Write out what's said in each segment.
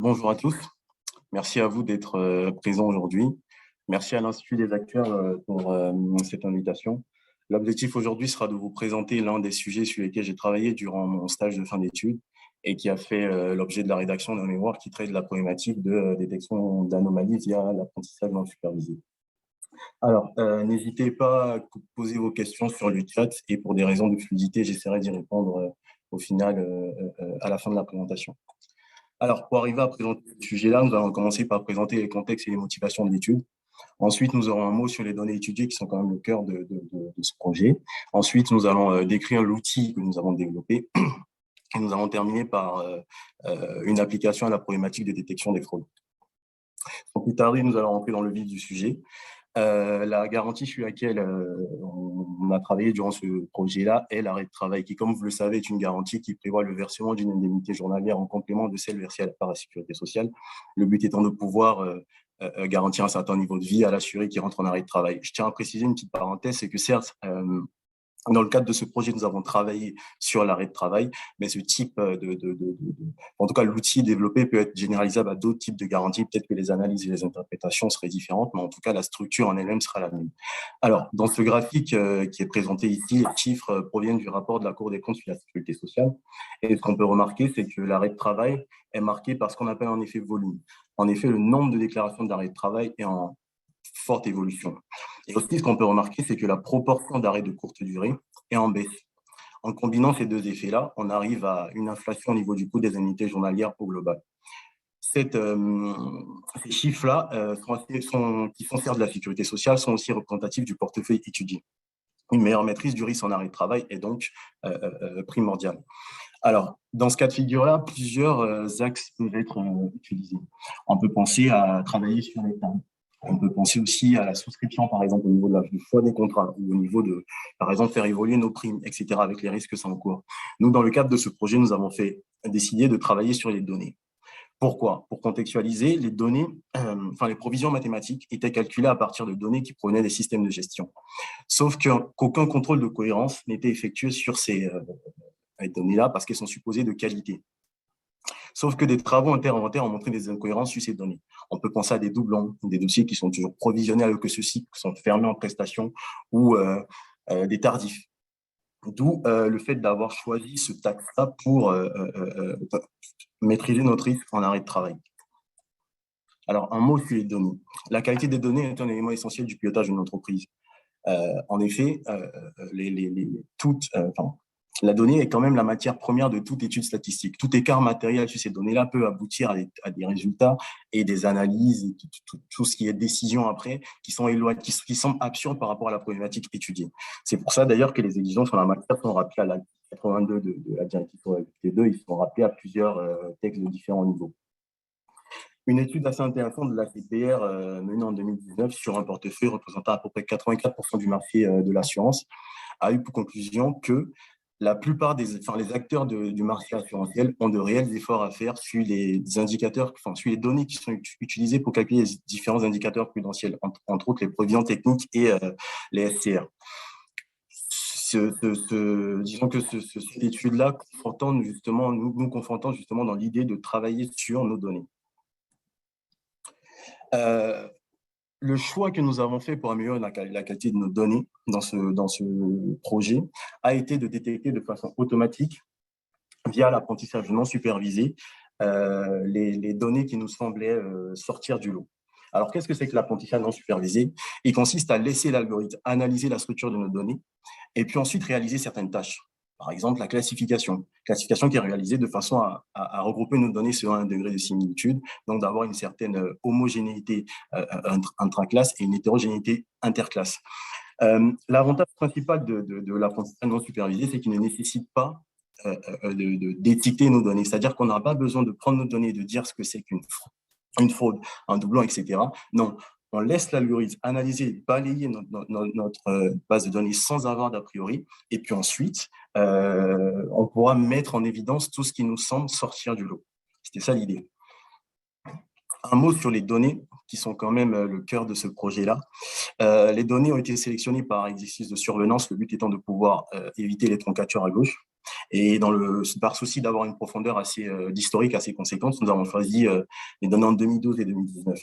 Bonjour à tous, merci à vous d'être présents aujourd'hui. Merci à l'Institut des acteurs pour cette invitation. L'objectif aujourd'hui sera de vous présenter l'un des sujets sur lesquels j'ai travaillé durant mon stage de fin d'études et qui a fait l'objet de la rédaction d'un mémoire qui traite de la problématique de détection d'anomalies via l'apprentissage non supervisé. Alors, n'hésitez pas à poser vos questions sur le chat et pour des raisons de fluidité, j'essaierai d'y répondre au final à la fin de la présentation. Alors, pour arriver à présenter ce sujet-là, nous allons commencer par présenter les contextes et les motivations de l'étude. Ensuite, nous aurons un mot sur les données étudiées qui sont quand même le cœur de ce projet. Ensuite, nous allons décrire l'outil que nous avons développé. Et nous allons terminer par une application à la problématique de détection des fraudes. Sans plus tarder, nous allons rentrer dans le vif du sujet. La garantie sur laquelle on a travaillé durant ce projet-là est l'arrêt de travail, qui, comme vous le savez, est une garantie qui prévoit le versement d'une indemnité journalière en complément de celle versée par la sécurité sociale. Le but étant de pouvoir garantir un certain niveau de vie à l'assuré qui rentre en arrêt de travail. Je tiens à préciser une petite parenthèse, c'est que certes, dans le cadre de ce projet, nous avons travaillé sur l'arrêt de travail, mais ce type en tout cas, l'outil développé peut être généralisable à d'autres types de garanties. Peut-être que les analyses et les interprétations seraient différentes, mais en tout cas, la structure en elle-même sera la même. Alors, dans ce graphique qui est présenté ici, les chiffres proviennent du rapport de la Cour des comptes sur la sécurité sociale. Et ce qu'on peut remarquer, c'est que l'arrêt de travail est marqué par ce qu'on appelle en effet volume. En effet, le nombre de déclarations d'arrêt de travail est en forte évolution. Et aussi, ce qu'on peut remarquer, c'est que la proportion d'arrêts de courte durée est en baisse. En combinant ces deux effets-là, on arrive à une inflation au niveau du coût des indemnités journalières au global. Ces chiffres-là, qui sont certes de la sécurité sociale, sont aussi représentatifs du portefeuille étudié. Une meilleure maîtrise du risque en arrêt de travail est donc primordiale. Alors, dans ce cas de figure-là, plusieurs axes peuvent être utilisés. On peut penser à travailler sur les tables. On peut penser aussi à la souscription, par exemple, au niveau du choix des contrats ou au niveau de, par exemple, faire évoluer nos primes, etc., avec les risques que ça encourt. Nous, dans le cadre de ce projet, nous avons décidé de travailler sur les données. Pourquoi? Pour contextualiser, les données, les provisions mathématiques étaient calculées à partir de données qui provenaient des systèmes de gestion. Sauf qu'aucun contrôle de cohérence n'était effectué sur ces données-là parce qu'elles sont supposées de qualité. Sauf que des travaux interinventaires ont montré des incohérences sur ces données. On peut penser à des doublons, des dossiers qui sont toujours provisionnés alors que ceux-ci sont fermés en prestation ou des tardifs. D'où le fait d'avoir choisi ce taxe-là pour maîtriser notre risque en arrêt de travail. Alors, un mot sur les données. La qualité des données est un élément essentiel du pilotage d'une entreprise. En effet, la donnée est quand même la matière première de toute étude statistique. Tout écart matériel sur ces données-là peut aboutir à des résultats et des analyses, et tout ce qui est décision après, qui semblent absurdes par rapport à la problématique étudiée. C'est pour ça d'ailleurs que les exigences en la matière sont rappelées à la 82 de la directive T2, ils sont rappelés à plusieurs textes de différents niveaux. Une étude assez intéressante de la CPR menée en 2019 sur un portefeuille représentant à peu près 84% du marché de l'assurance a eu pour conclusion que la plupart les acteurs du marché assurantiel ont de réels efforts à faire sur les indicateurs, sur les données qui sont utilisées pour calculer les différents indicateurs prudentiels, entre autres les provisions techniques et les SCR. Disons que cette étude-là nous confrontant justement dans l'idée de travailler sur nos données. Le choix que nous avons fait pour améliorer la qualité de nos données dans ce projet a été de détecter de façon automatique, via l'apprentissage non supervisé, les données qui nous semblaient sortir du lot. Alors, qu'est-ce que c'est que l'apprentissage non supervisé? Il consiste à laisser l'algorithme analyser la structure de nos données et puis ensuite réaliser certaines tâches. Par exemple, la classification qui est réalisée de façon à regrouper nos données selon un degré de similitude, donc d'avoir une certaine homogénéité intraclasse et une hétérogénéité interclasse. L'avantage principal de l'apprentissage non supervisé, c'est qu'il ne nécessite pas d'étiqueter nos données, c'est-à-dire qu'on n'aura pas besoin de prendre nos données et de dire ce que c'est qu'une fraude, un doublon, etc. Non, on laisse l'algorithme analyser, balayer notre base de données sans avoir d'a priori, et puis ensuite, on pourra mettre en évidence tout ce qui nous semble sortir du lot. C'était ça l'idée. Un mot sur les données, qui sont quand même le cœur de ce projet-là. Les données ont été sélectionnées par exercice de survenance, le but étant de pouvoir éviter les troncatures à gauche. Et par souci d'avoir une profondeur d'historique assez conséquente, nous avons choisi les données en 2012 et 2019.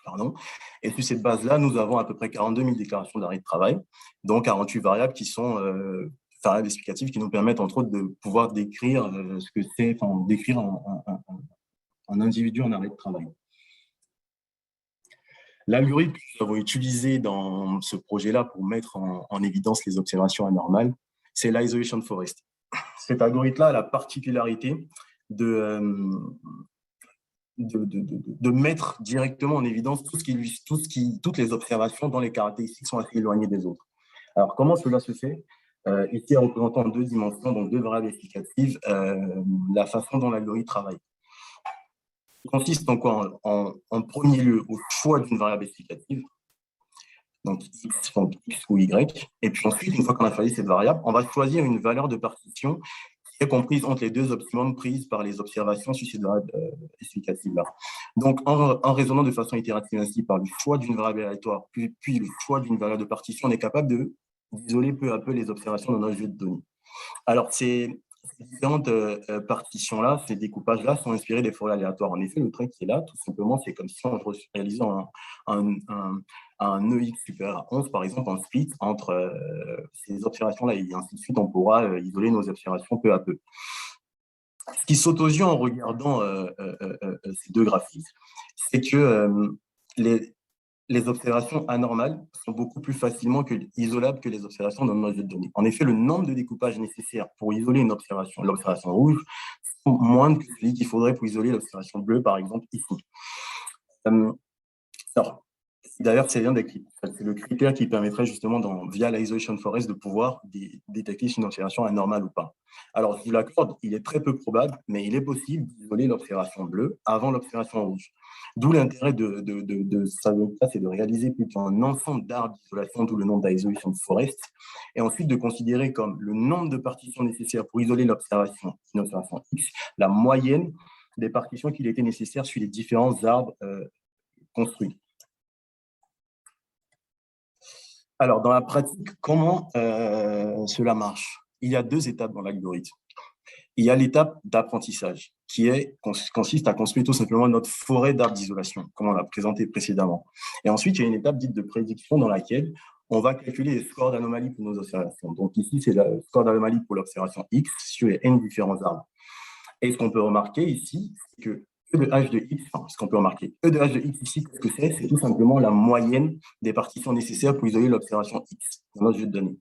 Pardon. Et sur cette base-là, nous avons à peu près 42 000 déclarations d'arrêt de travail, dont 48 variables qui sont variables explicatives qui nous permettent entre autres de pouvoir décrire ce que c'est, enfin, décrire un individu en arrêt de travail. L'algorithme que nous avons utilisé dans ce projet-là pour mettre en évidence les observations anormales, c'est l'isolation forest. Cet algorithme-là a la particularité de mettre directement en évidence toutes les observations dont les caractéristiques sont assez éloignées des autres. Alors, comment cela se fait? Ici, représentant en 2 dimensions, donc 2 variables explicatives, la façon dont l'algorithme travaille. Il consiste en quoi? En premier lieu, au choix d'une variable explicative, donc X ou Y, et puis ensuite, une fois qu'on a choisi cette variable, on va choisir une valeur de partition qui est comprise entre les 2 optimums prises par les observations sur cette variable explicative-là. Donc, en raisonnant de façon itérative ainsi par le choix d'une variable aléatoire, puis le choix d'une valeur de partition, on est capable d'isoler peu à peu les observations dans notre jeu de données. Alors, ces différentes partitions-là, ces découpages-là sont inspirés des forêts aléatoires. En effet, le trait qui est là, tout simplement, c'est comme si on réalisait un EX supérieur à 11, par exemple, un split entre ces observations-là, et ainsi de suite, on pourra isoler nos observations peu à peu. Ce qui saute aux yeux en regardant ces 2 graphiques, c'est que les observations anormales sont beaucoup plus facilement isolables que les observations dans notre jeu de données. En effet, le nombre de découpages nécessaires pour isoler une observation, l'observation rouge, sont moindres que celui qu'il faudrait pour isoler l'observation bleue, par exemple, ici. Alors, d'ailleurs, c'est le critère qui permettrait justement, via l'isolation forest, de pouvoir détecter si une observation est anormale ou pas. Alors, je vous l'accorde, il est très peu probable, mais il est possible d'isoler l'observation bleue avant l'observation rouge. D'où l'intérêt de ça, c'est de réaliser plutôt un ensemble d'arbres d'isolation, d'où le nom d'isolation forest, et ensuite de considérer comme le nombre de partitions nécessaires pour isoler une observation X, la moyenne des partitions qu'il était nécessaire sur les différents arbres construits. Alors, dans la pratique, comment cela marche? Il y a 2 étapes dans l'algorithme. Il y a l'étape d'apprentissage, qui consiste à construire tout simplement notre forêt d'arbres d'isolation, comme on l'a présenté précédemment. Et ensuite, il y a une étape dite de prédiction dans laquelle on va calculer les scores d'anomalie pour nos observations. Donc ici, c'est le score d'anomalie pour l'observation X sur les N différents arbres. Et ce qu'on peut remarquer ici, c'est que E de H de X, enfin, ce qu'on peut remarquer, E de H de X ici, qu'est-ce que c'est? C'est tout simplement la moyenne des partitions nécessaires pour isoler l'observation X dans notre jeu de données.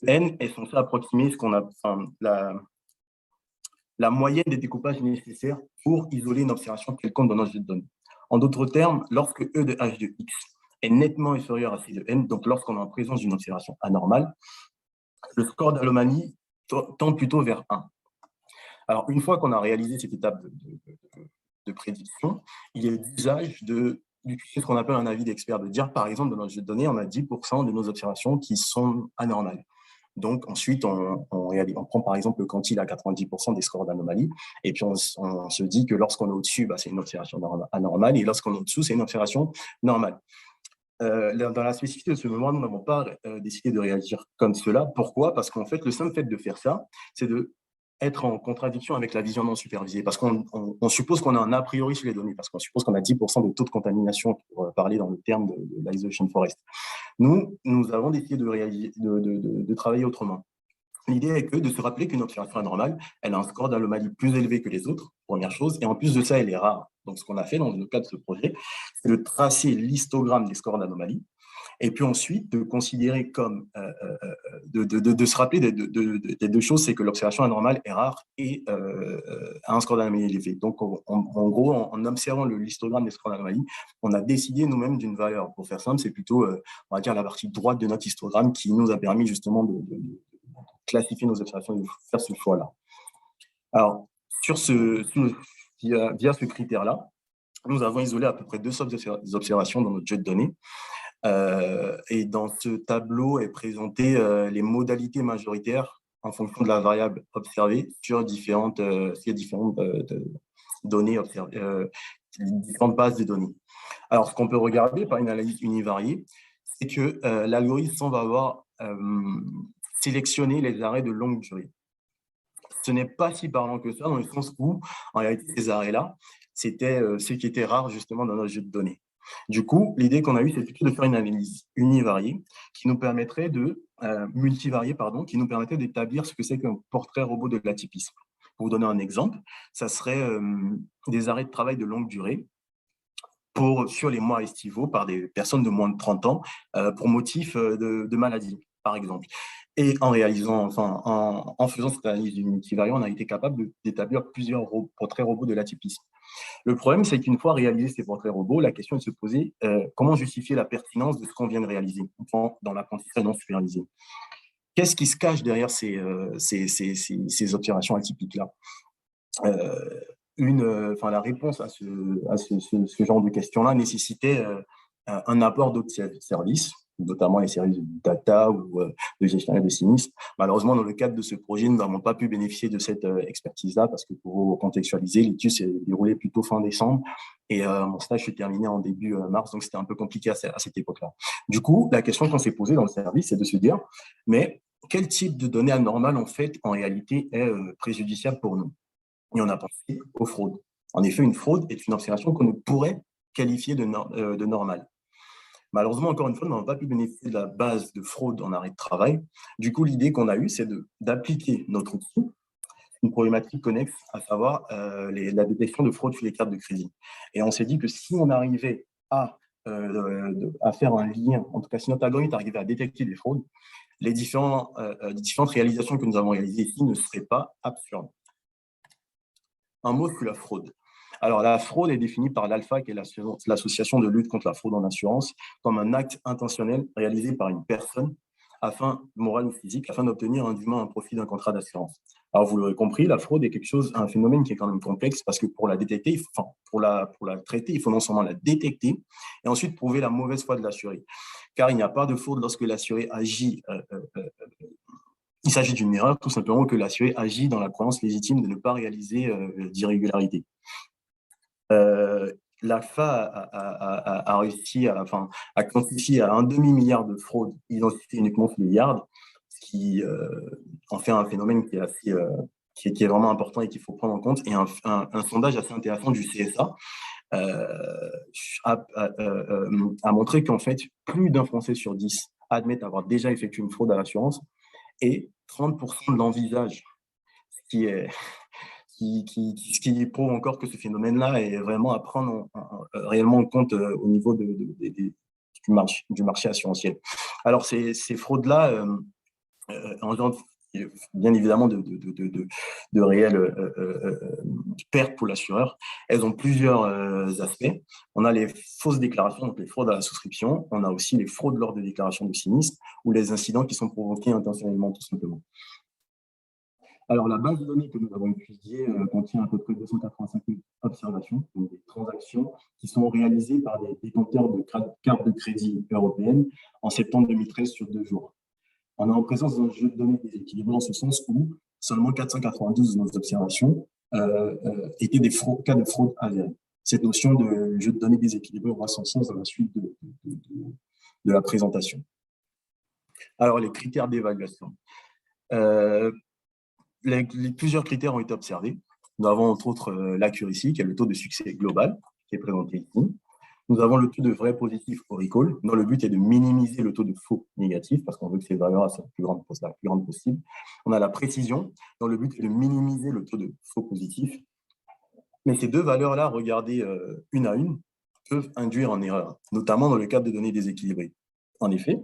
N est censé approximer la moyenne des découpages nécessaires pour isoler une observation quelconque dans notre jeu de données. En d'autres termes, lorsque E de H de X est nettement inférieur à C de N, donc lorsqu'on est en présence d'une observation anormale, le score d'anomalie tend plutôt vers 1. Alors, une fois qu'on a réalisé cette étape de prédiction, il y a d'usage d'utiliser ce qu'on appelle un avis d'expert, de dire, par exemple, dans notre jeu de données, on a 10% de nos observations qui sont anormales. Donc, ensuite, on prend par exemple le quantile à 90% des scores d'anomalie, et puis on se dit que lorsqu'on est au-dessus, c'est une observation anormale, et lorsqu'on est au-dessous, c'est une observation normale. Dans la spécificité de ce moment, nous n'avons pas décidé de réagir comme cela. Pourquoi? Parce qu'en fait, le simple fait de faire ça, c'est être en contradiction avec la vision non supervisée, parce qu'on suppose qu'on a un a priori sur les données, parce qu'on suppose qu'on a 10% de taux de contamination, pour parler dans le terme de l'isolation forest. Nous avons décidé de travailler autrement. L'idée est de se rappeler qu'une observation anormale, elle a un score d'anomalie plus élevé que les autres, première chose, et en plus de ça, elle est rare. Donc, ce qu'on a fait dans le cadre de ce projet, c'est de tracer l'histogramme des scores d'anomalie, et puis ensuite de considérer comme, de se rappeler des 2 choses, c'est que l'observation anormale est rare et a un score d'anomalie élevé. Donc, en gros, en observant l'histogramme des scores d'anomalie, on a décidé nous-mêmes d'une valeur. Pour faire simple, c'est plutôt, on va dire, la partie droite de notre histogramme qui nous a permis justement de classifier nos observations et de faire ce choix-là. Alors, via ce critère-là, nous avons isolé à peu près 200 observations dans notre jeu de données. Et dans ce tableau est présenté les modalités majoritaires en fonction de la variable observée sur différentes données observées, différentes bases de données. Alors, ce qu'on peut regarder par une analyse univariée, c'est que l'algorithme semble avoir sélectionné les arrêts de longue durée. ce n'est pas si parlant que ça, dans le sens où, en réalité, ces arrêts-là, c'était ce qui était rare justement dans notre jeu de données. Du coup, l'idée qu'on a eue, c'est plutôt de faire une analyse univariée qui nous permettrait de, multivariée, pardon, qui nous permettrait d'établir ce que c'est qu'un portrait robot de l'atypisme. Pour vous donner un exemple, ça serait des arrêts de travail de longue durée sur les mois estivaux par des personnes de moins de 30 ans pour motif de maladie, par exemple. Et en réalisant, enfin, en faisant cette analyse du multivariant, on a été capable d'établir plusieurs portraits robots de l'atypisme. Le problème, c'est qu'une fois réalisés ces portraits robots, la question est de se poser comment justifier la pertinence de ce qu'on vient de réaliser dans l'apprentissage non supervisé. Qu'est-ce qui se cache derrière ces observations atypiques-là? La réponse à ce genre de questions-là nécessitait un apport d'autres services, notamment les services de data ou de gestionnaire de sinistres. Malheureusement, dans le cadre de ce projet, nous n'avons pas pu bénéficier de cette expertise-là parce que pour vous contextualiser, l'étude s'est déroulée plutôt fin décembre et mon stage s'est terminé en début mars, donc c'était un peu compliqué à cette époque-là. Du coup, la question qu'on s'est posée dans le service, c'est de se dire, mais quel type de données anormales, en fait, en réalité, est préjudiciable pour nous? Et on a pensé aux fraudes. En effet, une fraude est une observation qu'on pourrait qualifier de normale. Malheureusement, encore une fois, nous n'avons pas pu bénéficier de la base de fraude en arrêt de travail. Du coup, l'idée qu'on a eue, c'est d'appliquer notre outil, une problématique connexe, à savoir la détection de fraude sur les cartes de crédit. Et on s'est dit que si on arrivait à faire un lien, en tout cas si notre algorithme arrivait à détecter des fraudes, les différentes réalisations que nous avons réalisées ici ne seraient pas absurdes. Un mot sur la fraude. Alors, la fraude est définie par l'ALPHA, qui est l'association de lutte contre la fraude en assurance, comme un acte intentionnel réalisé par une personne, morale ou physique, afin d'obtenir indûment un profit d'un contrat d'assurance. Alors, vous l'aurez compris, la fraude est un phénomène qui est quand même complexe parce que pour la détecter, pour la traiter, il faut non seulement la détecter et ensuite prouver la mauvaise foi de l'assuré. Car il n'y a pas de fraude lorsque l'assuré agit il s'agit d'une erreur, tout simplement que l'assuré agit dans la croyance légitime de ne pas réaliser d'irrégularité. L'AFA a réussi à quantifier à un demi-milliard de fraudes identifiées uniquement sur les yards, ce qui en fait un phénomène qui est assez, qui est vraiment important et qu'il faut prendre en compte. Et un sondage assez intéressant du CSA a montré qu'en fait, plus d'un Français sur 10 admettent avoir déjà effectué une fraude à l'assurance et 30% de l'envisage, ce qui prouve encore que ce phénomène-là est vraiment à prendre réellement en compte au niveau du marché assurantiel. Alors, ces fraudes-là engendrent bien évidemment de réelles pertes pour l'assureur. Elles ont plusieurs aspects. On a les fausses déclarations, donc les fraudes à la souscription. On a aussi les fraudes lors de déclarations de sinistre ou les incidents qui sont provoqués intentionnellement, tout simplement. Alors, la base de données que nous avons étudiée contient à peu près 285 000 observations, donc des transactions qui sont réalisées par des détenteurs de cartes de crédit européennes en septembre 2013 sur 2 jours. On est en présence d'un jeu de données déséquilibré en ce sens où seulement 492 de nos observations étaient des cas de fraude avérés. Cette notion de jeu de données déséquilibré aura son sens dans la suite de la présentation. Alors, les critères d'évaluation. Plusieurs critères ont été observés. Nous avons entre autres l'accuracy, qui est le taux de succès global, qui est présenté ici. Nous avons le taux de vrai positif au recall, dont le but est de minimiser le taux de faux négatif, parce qu'on veut que ces valeurs soient la plus grande possible. On a la précision, dont le but est de minimiser le taux de faux positif. Mais ces deux valeurs-là, regardées une à une, peuvent induire en erreur, notamment dans le cadre de données déséquilibrées. En effet,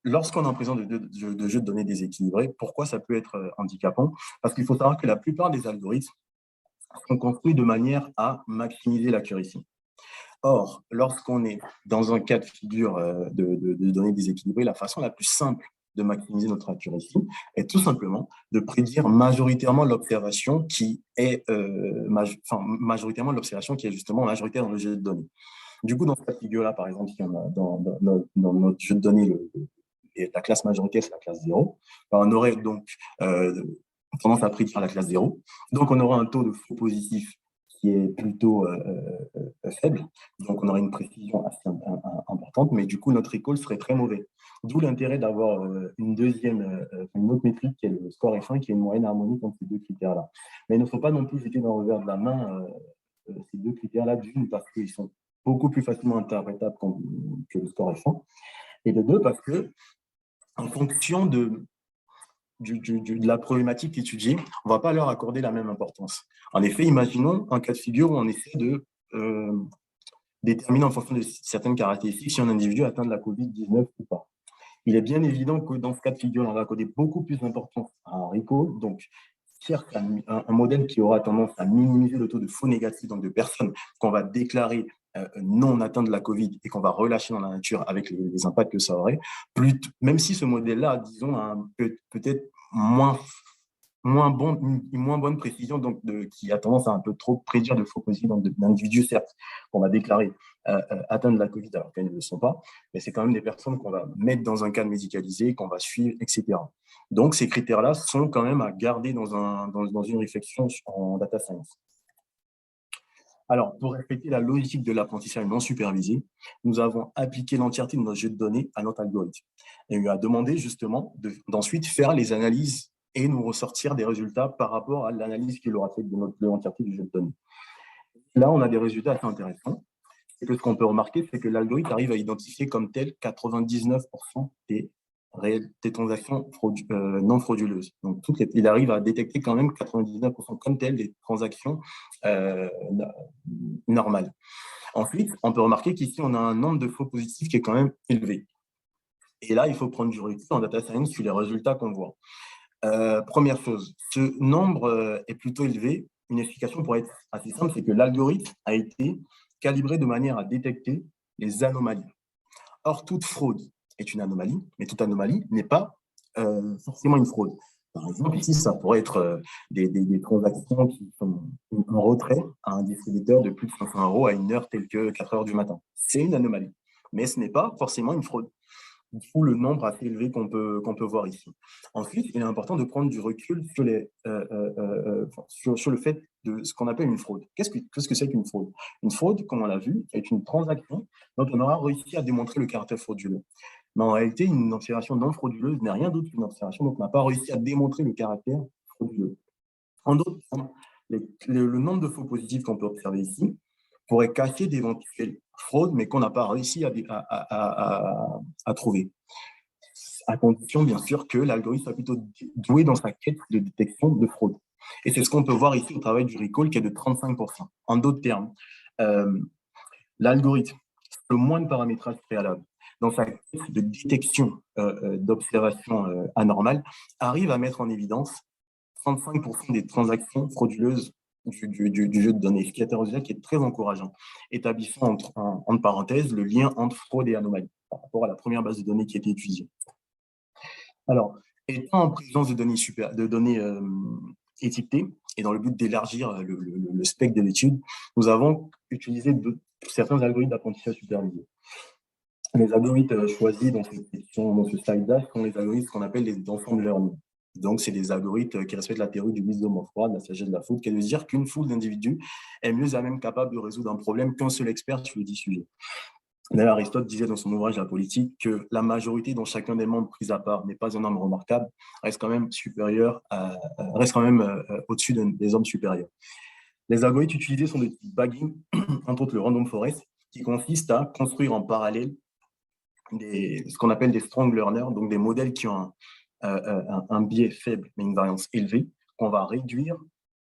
lorsqu'on est en présence de jeux de données déséquilibrés, pourquoi ça peut être handicapant? Parce qu'il faut savoir que la plupart des algorithmes sont construits de manière à maximiser l'accuracy. Or, lorsqu'on est dans un cas de figure de données déséquilibrées, la façon la plus simple de maximiser notre accuracy est tout simplement de prédire majoritairement l'observation qui est majoritairement l'observation qui est justement majoritaire dans le jeu de données. Du coup, dans cette figure-là, par exemple, si on a dans notre jeu de données la classe majoritaire, c'est la classe 0, on aurait donc tendance à prédire la classe 0. Donc, on aura un taux de faux positif qui est plutôt faible. Donc, on aurait une précision assez importante, mais du coup, notre recall serait très mauvais. D'où l'intérêt d'avoir une autre métrique qui est le score F1, qui est une moyenne harmonique entre ces deux critères-là. Mais il ne faut pas non plus jeter dans le revers de la main ces deux critères-là, d'une, parce qu'ils sont beaucoup plus facilement interprétables que le score F1, et de deux, parce que en fonction de la problématique étudiée, on ne va pas leur accorder la même importance. En effet, imaginons un cas de figure où on essaie de déterminer en fonction de certaines caractéristiques si un individu atteint de la COVID-19 ou pas. Il est bien évident que dans ce cas de figure, on va accorder beaucoup plus d'importance à un recall. Donc, certes, un modèle qui aura tendance à minimiser le taux de faux négatifs, donc de personnes qu'on va déclarer non atteintes de la Covid et qu'on va relâcher dans la nature avec les impacts que ça aurait, même si ce modèle-là, disons, a peut-être moins bonne précision, donc qui a tendance à un peu trop prédire de faux positifs d'individus, certes, qu'on va déclarer atteints de la Covid alors qu'elles ne le sont pas, mais c'est quand même des personnes qu'on va mettre dans un cadre médicalisé, qu'on va suivre, etc. Donc, ces critères-là sont quand même à garder dans une réflexion en data science. Alors, pour respecter la logique de l'apprentissage non supervisé, nous avons appliqué l'entièreté de notre jeu de données à notre algorithme. Et on lui a demandé justement d'ensuite faire les analyses et nous ressortir des résultats par rapport à l'analyse qu'il aura faite de l'entièreté du jeu de données. Là, on a des résultats assez intéressants. Et que ce qu'on peut remarquer, c'est que l'algorithme arrive à identifier comme tel 99% des transactions non frauduleuses. Donc, il arrive à détecter quand même 99% comme tel des transactions normales. Ensuite, on peut remarquer qu'ici, on a un nombre de faux positifs qui est quand même élevé. Et là, il faut prendre du recul en data science sur les résultats qu'on voit. Première chose, ce nombre est plutôt élevé. Une explication pourrait être assez simple, c'est que l'algorithme a été calibré de manière à détecter les anomalies. Or, toute fraude est une anomalie, mais toute anomalie n'est pas forcément une fraude. Par exemple, ici, ça pourrait être des transactions qui sont un retrait à un distributeur de plus de 500 € à une heure telle que 4 heures du matin. C'est une anomalie, mais ce n'est pas forcément une fraude. D'où le nombre assez élevé qu'on peut voir ici. Ensuite, il est important de prendre du recul sur le fait de ce qu'on appelle une fraude. Qu'est-ce que c'est qu'une fraude? Une fraude, comme on l'a vu, est une transaction dont on aura réussi à démontrer le caractère frauduleux. Mais en réalité, une observation non frauduleuse n'est rien d'autre qu'une observation dont on n'a pas réussi à démontrer le caractère frauduleux. En d'autres termes, le nombre de faux positifs qu'on peut observer ici pourrait cacher d'éventuelles fraudes, mais qu'on n'a pas réussi à trouver. À condition, bien sûr, que l'algorithme soit plutôt doué dans sa quête de détection de fraude. Et c'est ce qu'on peut voir ici au travail du recall, qui est de 35%. En d'autres termes, l'algorithme, le moins de paramétrage préalable, dans sa quête de détection d'observations anormales, arrive à mettre en évidence 35% des transactions frauduleuses du jeu de données, ce qui est un résultat qui est très encourageant, établissant entre parenthèses le lien entre fraude et anomalie par rapport à la première base de données qui a été étudiée. Alors, étant en présence de données étiquetées, et dans le but d'élargir le spectre de l'étude, nous avons utilisé certains algorithmes d'apprentissage supervisé. Les algorithmes choisis dans ce slide-là sont les algorithmes qu'on appelle les ensemble learning. Donc, c'est des algorithmes qui respectent la théorie du wisdom of one, la sagesse de la foule, qui veut dire qu'une foule d'individus est mieux à même capable de résoudre un problème qu'un seul expert sur le dit sujet. D'ailleurs, Aristote disait dans son ouvrage La politique que la majorité dont chacun des membres pris à part n'est pas un homme remarquable, reste quand même au-dessus des hommes supérieurs. Les algorithmes utilisés sont de type bagging, entre autres le random forest, qui consiste à construire en parallèle ce qu'on appelle des strong learners, donc des modèles qui ont un biais faible mais une variance élevée, qu'on va réduire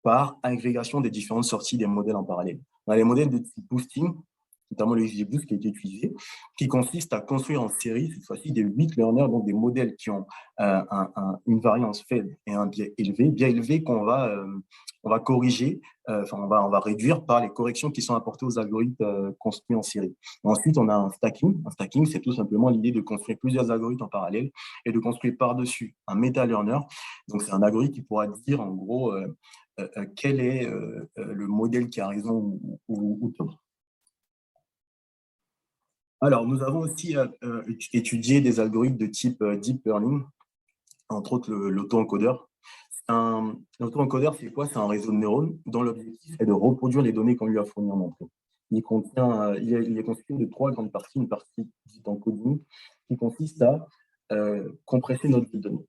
par agrégation des différentes sorties des modèles en parallèle. On a les modèles de type boosting, notamment le XGBoost qui a été utilisé, qui consiste à construire en série, cette fois-ci, des weak learners, donc des modèles qui ont une variance faible et un biais élevé qu'on va corriger, on va réduire par les corrections qui sont apportées aux algorithmes construits en série. Ensuite, on a un stacking. Un stacking, c'est tout simplement l'idée de construire plusieurs algorithmes en parallèle et de construire par-dessus un meta-learner. Donc, c'est un algorithme qui pourra dire, en gros, quel est le modèle qui a raison ou tort. Alors, nous avons aussi étudié des algorithmes de type deep learning, entre autres l'auto-encodeur. Un autoencodeur, c'est quoi? C'est un réseau de neurones dont l'objectif est de reproduire les données qu'on lui a fournies en entrée. Il est constitué de trois grandes parties. Une partie dite encoding, qui consiste à compresser notre jeu de données.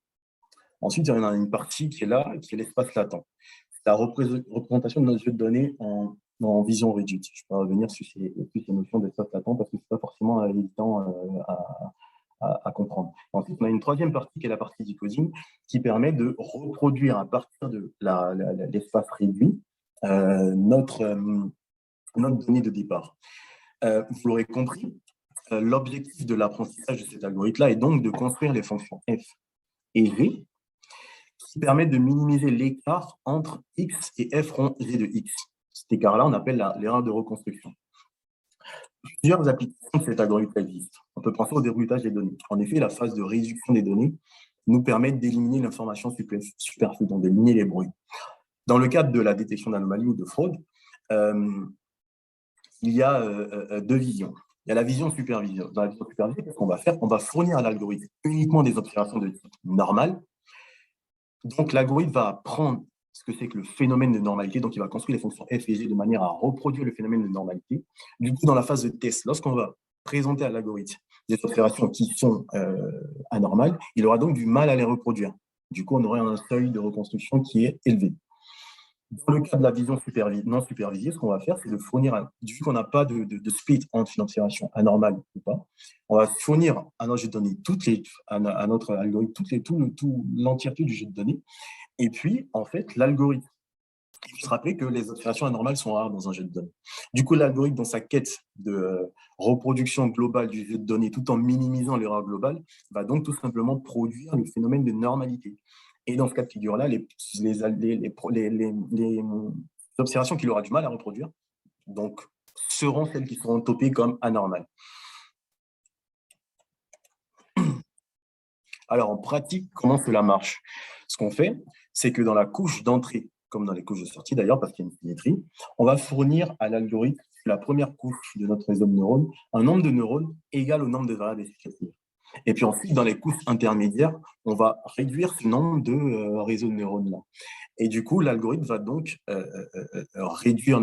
Ensuite, il y en a une partie qui est là, qui est l'espace latent. C'est la représentation de notre jeu de données en vision réduite. Je peux revenir sur ces notions d'espace latent parce que ce n'est pas forcément évident à comprendre. Ensuite, on a une troisième partie qui est la partie decoding qui permet de reproduire à partir de l'espace réduit notre donnée de départ. Vous l'aurez compris, l'objectif de l'apprentissage de cet algorithme-là est donc de construire les fonctions f et v qui permettent de minimiser l'écart entre x et f rond g de x. Cet écart-là, on appelle l'erreur de reconstruction. Plusieurs applications de cet algorithme existent. On peut penser au déroutage des données. En effet, la phase de réduction des données nous permet d'éliminer l'information superflue, donc d'éliminer les bruits. Dans le cadre de la détection d'anomalies ou de fraude, il y a deux visions. Il y a la vision supervisée. Dans la vision supervisée, qu'est-ce qu'on va faire? On va fournir à l'algorithme uniquement des observations de type normal. Donc, l'algorithme va prendre ce que c'est que le phénomène de normalité, donc il va construire les fonctions f et g de manière à reproduire le phénomène de normalité. Du coup, dans la phase de test, lorsqu'on va présenter à l'algorithme des observations qui sont anormales, il aura donc du mal à les reproduire. Du coup, on aurait un seuil de reconstruction qui est élevé. Dans le cas de la vision non supervisée, ce qu'on va faire, c'est de fournir, vu qu'on n'a pas de split entre une observation anormale ou pas, on va fournir à notre jeu de données, à notre algorithme, l'entièreté du jeu de données. Et puis, en fait, l'algorithme, il faut se rappeler que les observations anormales sont rares dans un jeu de données. Du coup, l'algorithme, dans sa quête de reproduction globale du jeu de données, tout en minimisant l'erreur globale, va donc tout simplement produire le phénomène de normalité. Et dans ce cas de figure-là, les observations qu'il aura du mal à reproduire donc, seront celles qui seront topées comme anormales. Alors, en pratique, comment cela marche? Ce qu'on fait, c'est que dans la couche d'entrée, comme dans les couches de sortie d'ailleurs, parce qu'il y a une symétrie, on va fournir à l'algorithme, la première couche de notre réseau de neurones, un nombre de neurones égal au nombre de variables explicatives. Et puis ensuite, dans les couches intermédiaires, on va réduire ce nombre de réseaux de neurones-là. Et du coup, l'algorithme va donc réduire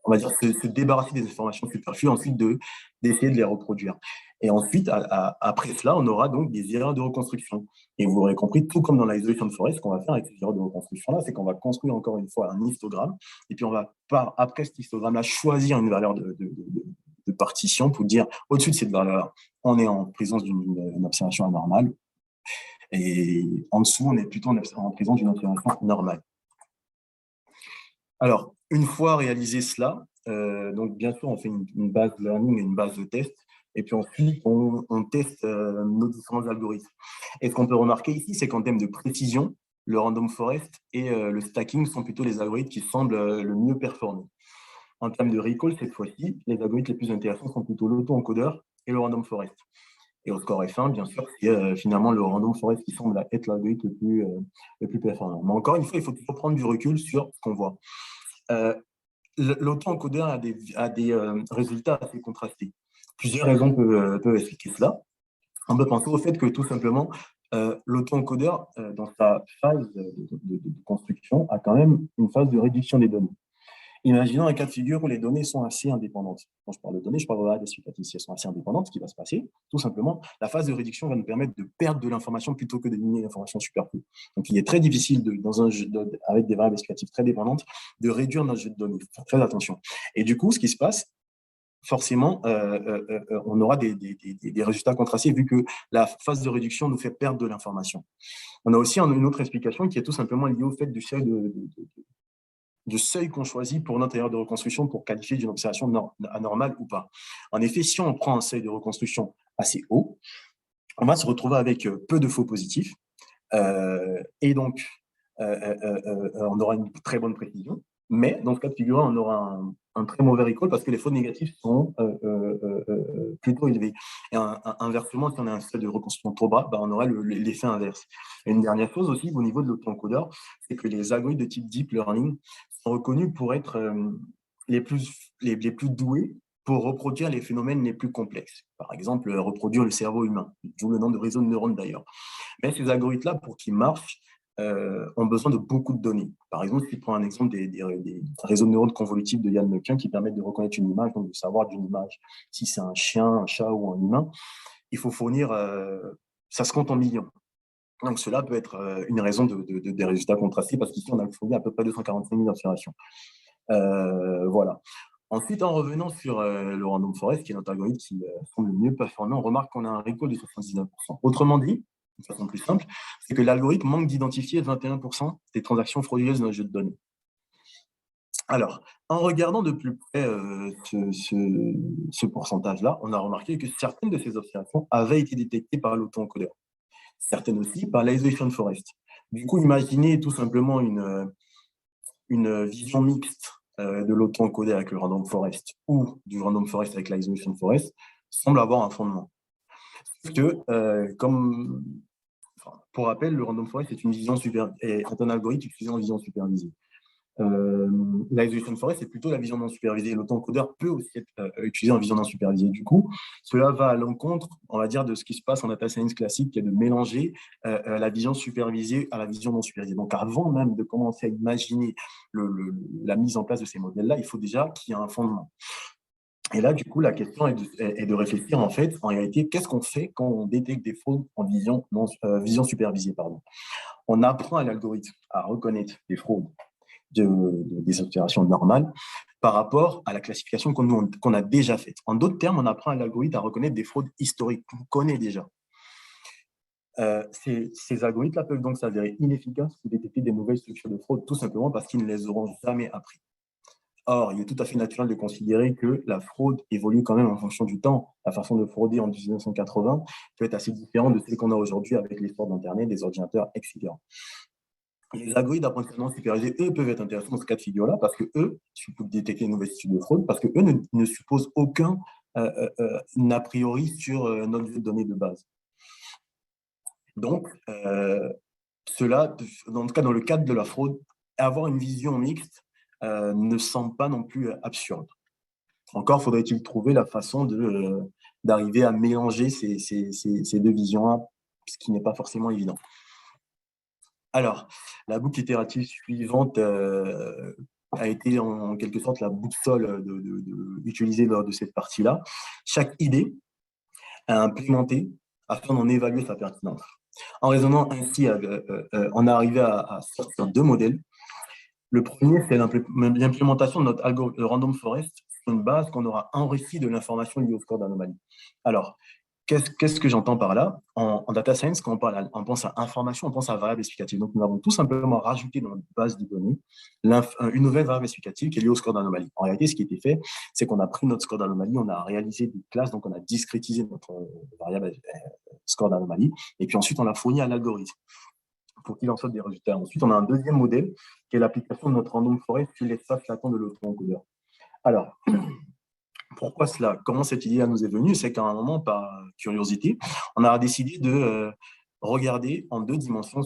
on va dire, se débarrasser des informations superflues, ensuite d'essayer de les reproduire. Et ensuite, après cela, on aura donc des erreurs de reconstruction. Et vous l'aurez compris, tout comme dans l'isolation forest, ce qu'on va faire avec ces erreurs de reconstruction-là, c'est qu'on va construire encore une fois un histogramme, et puis on va, après cet histogramme-là, choisir une valeur de partition pour dire, au-dessus de cette valeur, on est en présence d'une observation anormale, et en dessous, on est plutôt en présence d'une observation normale. Alors, une fois réalisé cela, donc bien sûr, on fait une base learning et une base de test, et puis ensuite, on teste nos différents algorithmes. Et ce qu'on peut remarquer ici, c'est qu'en termes de précision, le random forest et le stacking sont plutôt les algorithmes qui semblent le mieux performer. En termes de recall, cette fois-ci, les algorithmes les plus intéressants sont plutôt l'auto-encodeur et le random forest. Et au score F1, bien sûr, c'est finalement le random forest qui semble être l'algorithme le plus performant. Mais encore une fois, il faut toujours prendre du recul sur ce qu'on voit. L'auto-encodeur a des résultats assez contrastés. Plusieurs raisons peuvent expliquer cela. On peut penser au fait que tout simplement, l'auto-encodeur, dans sa phase de construction, a quand même une phase de réduction des données. Imaginons un cas de figure où les données sont assez indépendantes. Quand je parle de données, je parle des explicatif. Si elles sont assez indépendantes, ce qui va se passer, tout simplement, la phase de réduction va nous permettre de perdre de l'information plutôt que d'éliminer l'information superflue. Donc, il est très difficile, dans un jeu avec des variables explicatives très dépendantes, de réduire notre jeu de données. Faites attention. Et du coup, ce qui se passe, forcément, on aura des résultats contrastés vu que la phase de réduction nous fait perdre de l'information. On a aussi une autre explication qui est tout simplement liée au fait du seuil seuil qu'on choisit pour notre erreur de reconstruction pour qualifier d'une observation anormale ou pas. En effet, si on prend un seuil de reconstruction assez haut, on va se retrouver avec peu de faux positifs et donc on aura une très bonne précision. Mais dans ce cas de figure, on aura un très mauvais recall parce que les faux négatifs sont plutôt élevés. Et inversement, si on a un seuil de reconstruction trop bas, on aura l'effet inverse. Et une dernière chose aussi au niveau de l'auto-encodeur, c'est que les algorithmes de type deep learning sont reconnus pour être les plus doués pour reproduire les phénomènes les plus complexes. Par exemple, reproduire le cerveau humain, d'où le nom de réseau de neurones d'ailleurs. Mais ces algorithmes-là, pour qu'ils marchent, ont besoin de beaucoup de données. Par exemple, si tu prends un exemple des réseaux de neurones convolutifs de Yann LeCun qui permettent de reconnaître une image, donc de savoir d'une image si c'est un chien, un chat ou un humain, il faut fournir, ça se compte en millions. Donc, cela peut être une raison des résultats contrastés parce qu'ici, on a fourni à peu près 245 000 observations. Voilà. Ensuite, en revenant sur le Random Forest, qui est notre algorithme qui semble le mieux performant, on remarque qu'on a un recall de 79%. Autrement dit, de façon plus simple, c'est que l'algorithme manque d'identifier 21% des transactions frauduleuses dans le jeu de données. Alors, en regardant de plus près ce pourcentage-là, on a remarqué que certaines de ces observations avaient été détectées par l'auto-encodeur, certaines aussi par l'isolation forest. Du coup, imaginez tout simplement une vision mixte de l'auto-encodé avec le random forest ou du random forest avec l'isolation forest semble avoir un fondement. Parce que, pour rappel, le random forest est un algorithme utilisé en vision supervisée. L'isolation forest, c'est plutôt la vision non supervisée. L'auto-encodeur peut aussi être utilisé en vision non supervisée. Du coup, cela va à l'encontre, on va dire, de ce qui se passe en data science classique, qui est de mélanger la vision supervisée à la vision non supervisée. Donc, avant même de commencer à imaginer la mise en place de ces modèles-là, il faut déjà qu'il y ait un fondement. Et là, du coup, la question est de réfléchir, en fait, en réalité, qu'est-ce qu'on fait quand on détecte des fraudes en vision supervisée, pardon. On apprend à l'algorithme à reconnaître des fraudes des observations normales par rapport à la classification qu'on a déjà faite. En d'autres termes, on apprend à l'algorithme à reconnaître des fraudes historiques qu'on connaît déjà. Ces algorithmes-là peuvent donc s'avérer inefficaces pour détecter des nouvelles structures de fraude, tout simplement parce qu'ils ne les auront jamais appris. Or, il est tout à fait naturel de considérer que la fraude évolue quand même en fonction du temps. La façon de frauder en 1980 peut être assez différente de celle qu'on a aujourd'hui avec l'essor d'Internet, des ordinateurs, etc. Les algorithmes d'apprentissage supervisé, eux, peuvent être intéressants dans ce cas de figure-là parce que eux, pour détecter une nouvelle type de fraude, parce que eux ne supposent aucun a priori sur notre jeu de données de base. Donc, cela, en tout cas dans le cadre de la fraude, avoir une vision mixte ne semble pas non plus absurde. Encore faudrait-il trouver la façon d'arriver à mélanger ces deux visions-là, ce qui n'est pas forcément évident. Alors, la boucle itérative suivante a été en quelque sorte la boussole utilisée lors de cette partie-là. Chaque idée à implémenter afin d'en évaluer sa pertinence. En raisonnant ainsi, on est arrivé à sortir deux modèles. Le premier, c'est l'implémentation de notre algorithme random forest sur une base qu'on aura enrichie de l'information liée au score d'anomalie. Alors, qu'est-ce que j'entends par là? En data science, quand on pense à information, on pense à variable explicative. Donc, nous avons tout simplement rajouté dans notre base de données une nouvelle variable explicative qui est liée au score d'anomalie. En réalité, ce qui a été fait, c'est qu'on a pris notre score d'anomalie, on a réalisé des classes, donc on a discrétisé notre variable score d'anomalie, et puis ensuite, on l'a fourni à l'algorithme pour qu'il en sorte des résultats. Ensuite, on a un deuxième modèle qui est l'application de notre random forest sur l'espace latent de l'auto-encodeur. Alors, pourquoi cela? Comment cette idée nous est venue? C'est qu'à un moment, par curiosité, on a décidé de regarder en deux dimensions.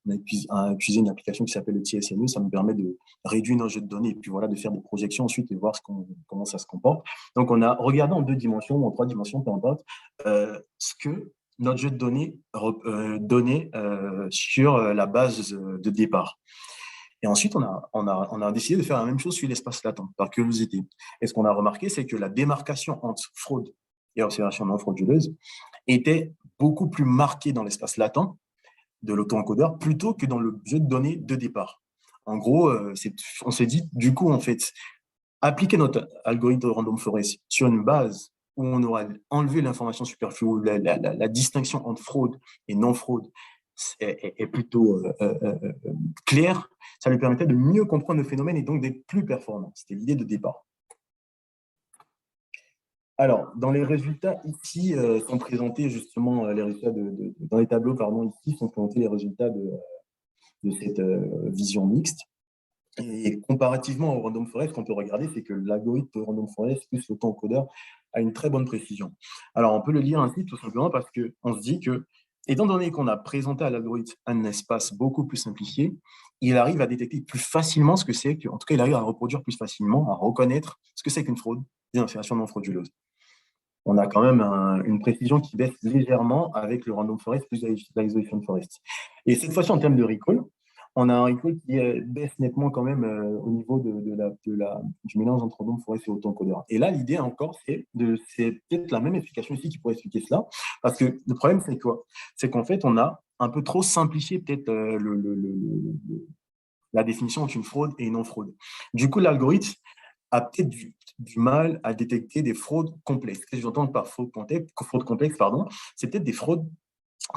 On a utilisé une application qui s'appelle le TSNE. Ça nous permet de réduire nos jeux de données et puis voilà, de faire des projections ensuite et voir comment ça se comporte. Donc, on a regardé en deux dimensions ou en trois dimensions, peu importe, ce que notre jeu de données donnait sur la base de départ. Et ensuite, on a décidé de faire la même chose sur l'espace latent, par curiosité. Et ce qu'on a remarqué, c'est que la démarcation entre fraude et observation non frauduleuse était beaucoup plus marquée dans l'espace latent de l'auto-encodeur plutôt que dans le jeu de données de départ. En gros, on s'est dit, du coup, en fait, appliquer notre algorithme de random forest sur une base où on aura enlevé l'information superflue, où la distinction entre fraude et non-fraude est plutôt claire, ça lui permettait de mieux comprendre le phénomène et donc d'être plus performant. C'était l'idée de départ. Alors, dans les résultats ici sont présentés justement les résultats dans les tableaux, pardon, ici sont présentés les résultats de cette vision mixte. Et comparativement au random forest, qu'on peut regarder, c'est que l'algorithme de random forest plus l'auto-encodeur a une très bonne précision. Alors, on peut le lire ainsi tout simplement parce qu'on se dit que, étant donné qu'on a présenté à l'algorithme un espace beaucoup plus simplifié, il arrive à détecter plus facilement ce que c'est, en tout cas, il arrive à reproduire plus facilement, à reconnaître ce que c'est qu'une fraude des inscriptions non frauduleuses. On a quand même une précision qui baisse légèrement avec le random forest plus l'isolation forest. Et cette fois-ci, en termes de recall, on a un recall qui baisse nettement quand même au niveau du mélange entre random forest et autoencodeur. Et là, l'idée encore, c'est peut-être la même explication ici qui pourrait expliquer cela, parce que le problème, c'est quoi? C'est qu'en fait, on a un peu trop simplifié peut-être la définition entre une fraude et une non-fraude. Du coup, l'algorithme a peut-être du mal à détecter des fraudes complexes. Ce que j'entends par fraude complexe, c'est peut-être des fraudes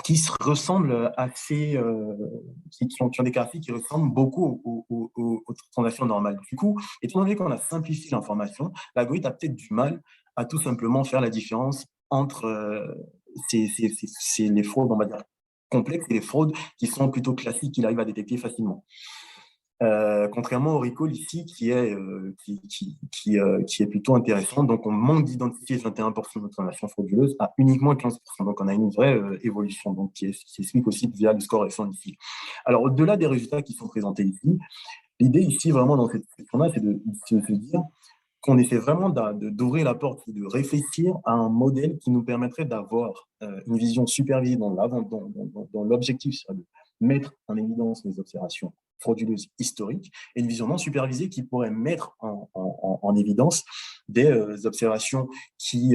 qui se ressemblent assez, qui ont des caractéristiques qui ressemblent beaucoup aux transactions normales. Du coup, étant donné qu'on a simplifié l'information, l'algorithme a peut-être du mal à tout simplement faire la différence entre les fraudes, on va dire, complexes et les fraudes qui sont plutôt classiques, qu'il arrive à détecter facilement. Contrairement au recall ici, qui est plutôt intéressant. Donc, on manque d'identifier 21% de transactions frauduleuses à uniquement 15%. Donc, on a une vraie évolution, donc qui s'explique aussi via le score récent ici. Alors, au-delà des résultats qui sont présentés ici, l'idée ici, vraiment, dans cette section-là, c'est de se dire qu'on essaie vraiment d'ouvrir la porte, de réfléchir à un modèle qui nous permettrait d'avoir une vision supervisée dans l'objectif, c'est de mettre en évidence les observations frauduleuses historiques, et une vision non supervisée qui pourrait mettre en évidence des observations qui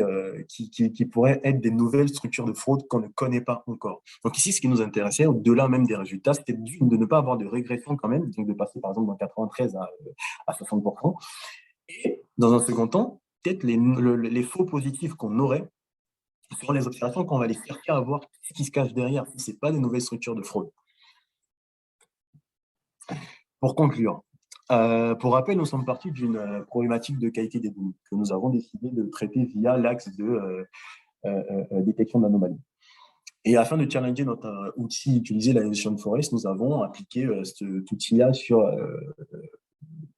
pourraient être des nouvelles structures de fraude qu'on ne connaît pas encore. Donc ici, ce qui nous intéressait, au-delà même des résultats, c'était de ne pas avoir de régression quand même, donc de passer par exemple dans 93 à 60%. Et dans un second temps, peut-être les faux positifs qu'on aurait sur les observations, qu'on va les chercher à voir ce qui se cache derrière, si ce n'est pas des nouvelles structures de fraude. Pour conclure, pour rappel, nous sommes partis d'une problématique de qualité des données que nous avons décidé de traiter via l'axe de détection d'anomalies. Et afin de challenger notre outil utilisé, la Notion Forest, nous avons appliqué cet outil-là sur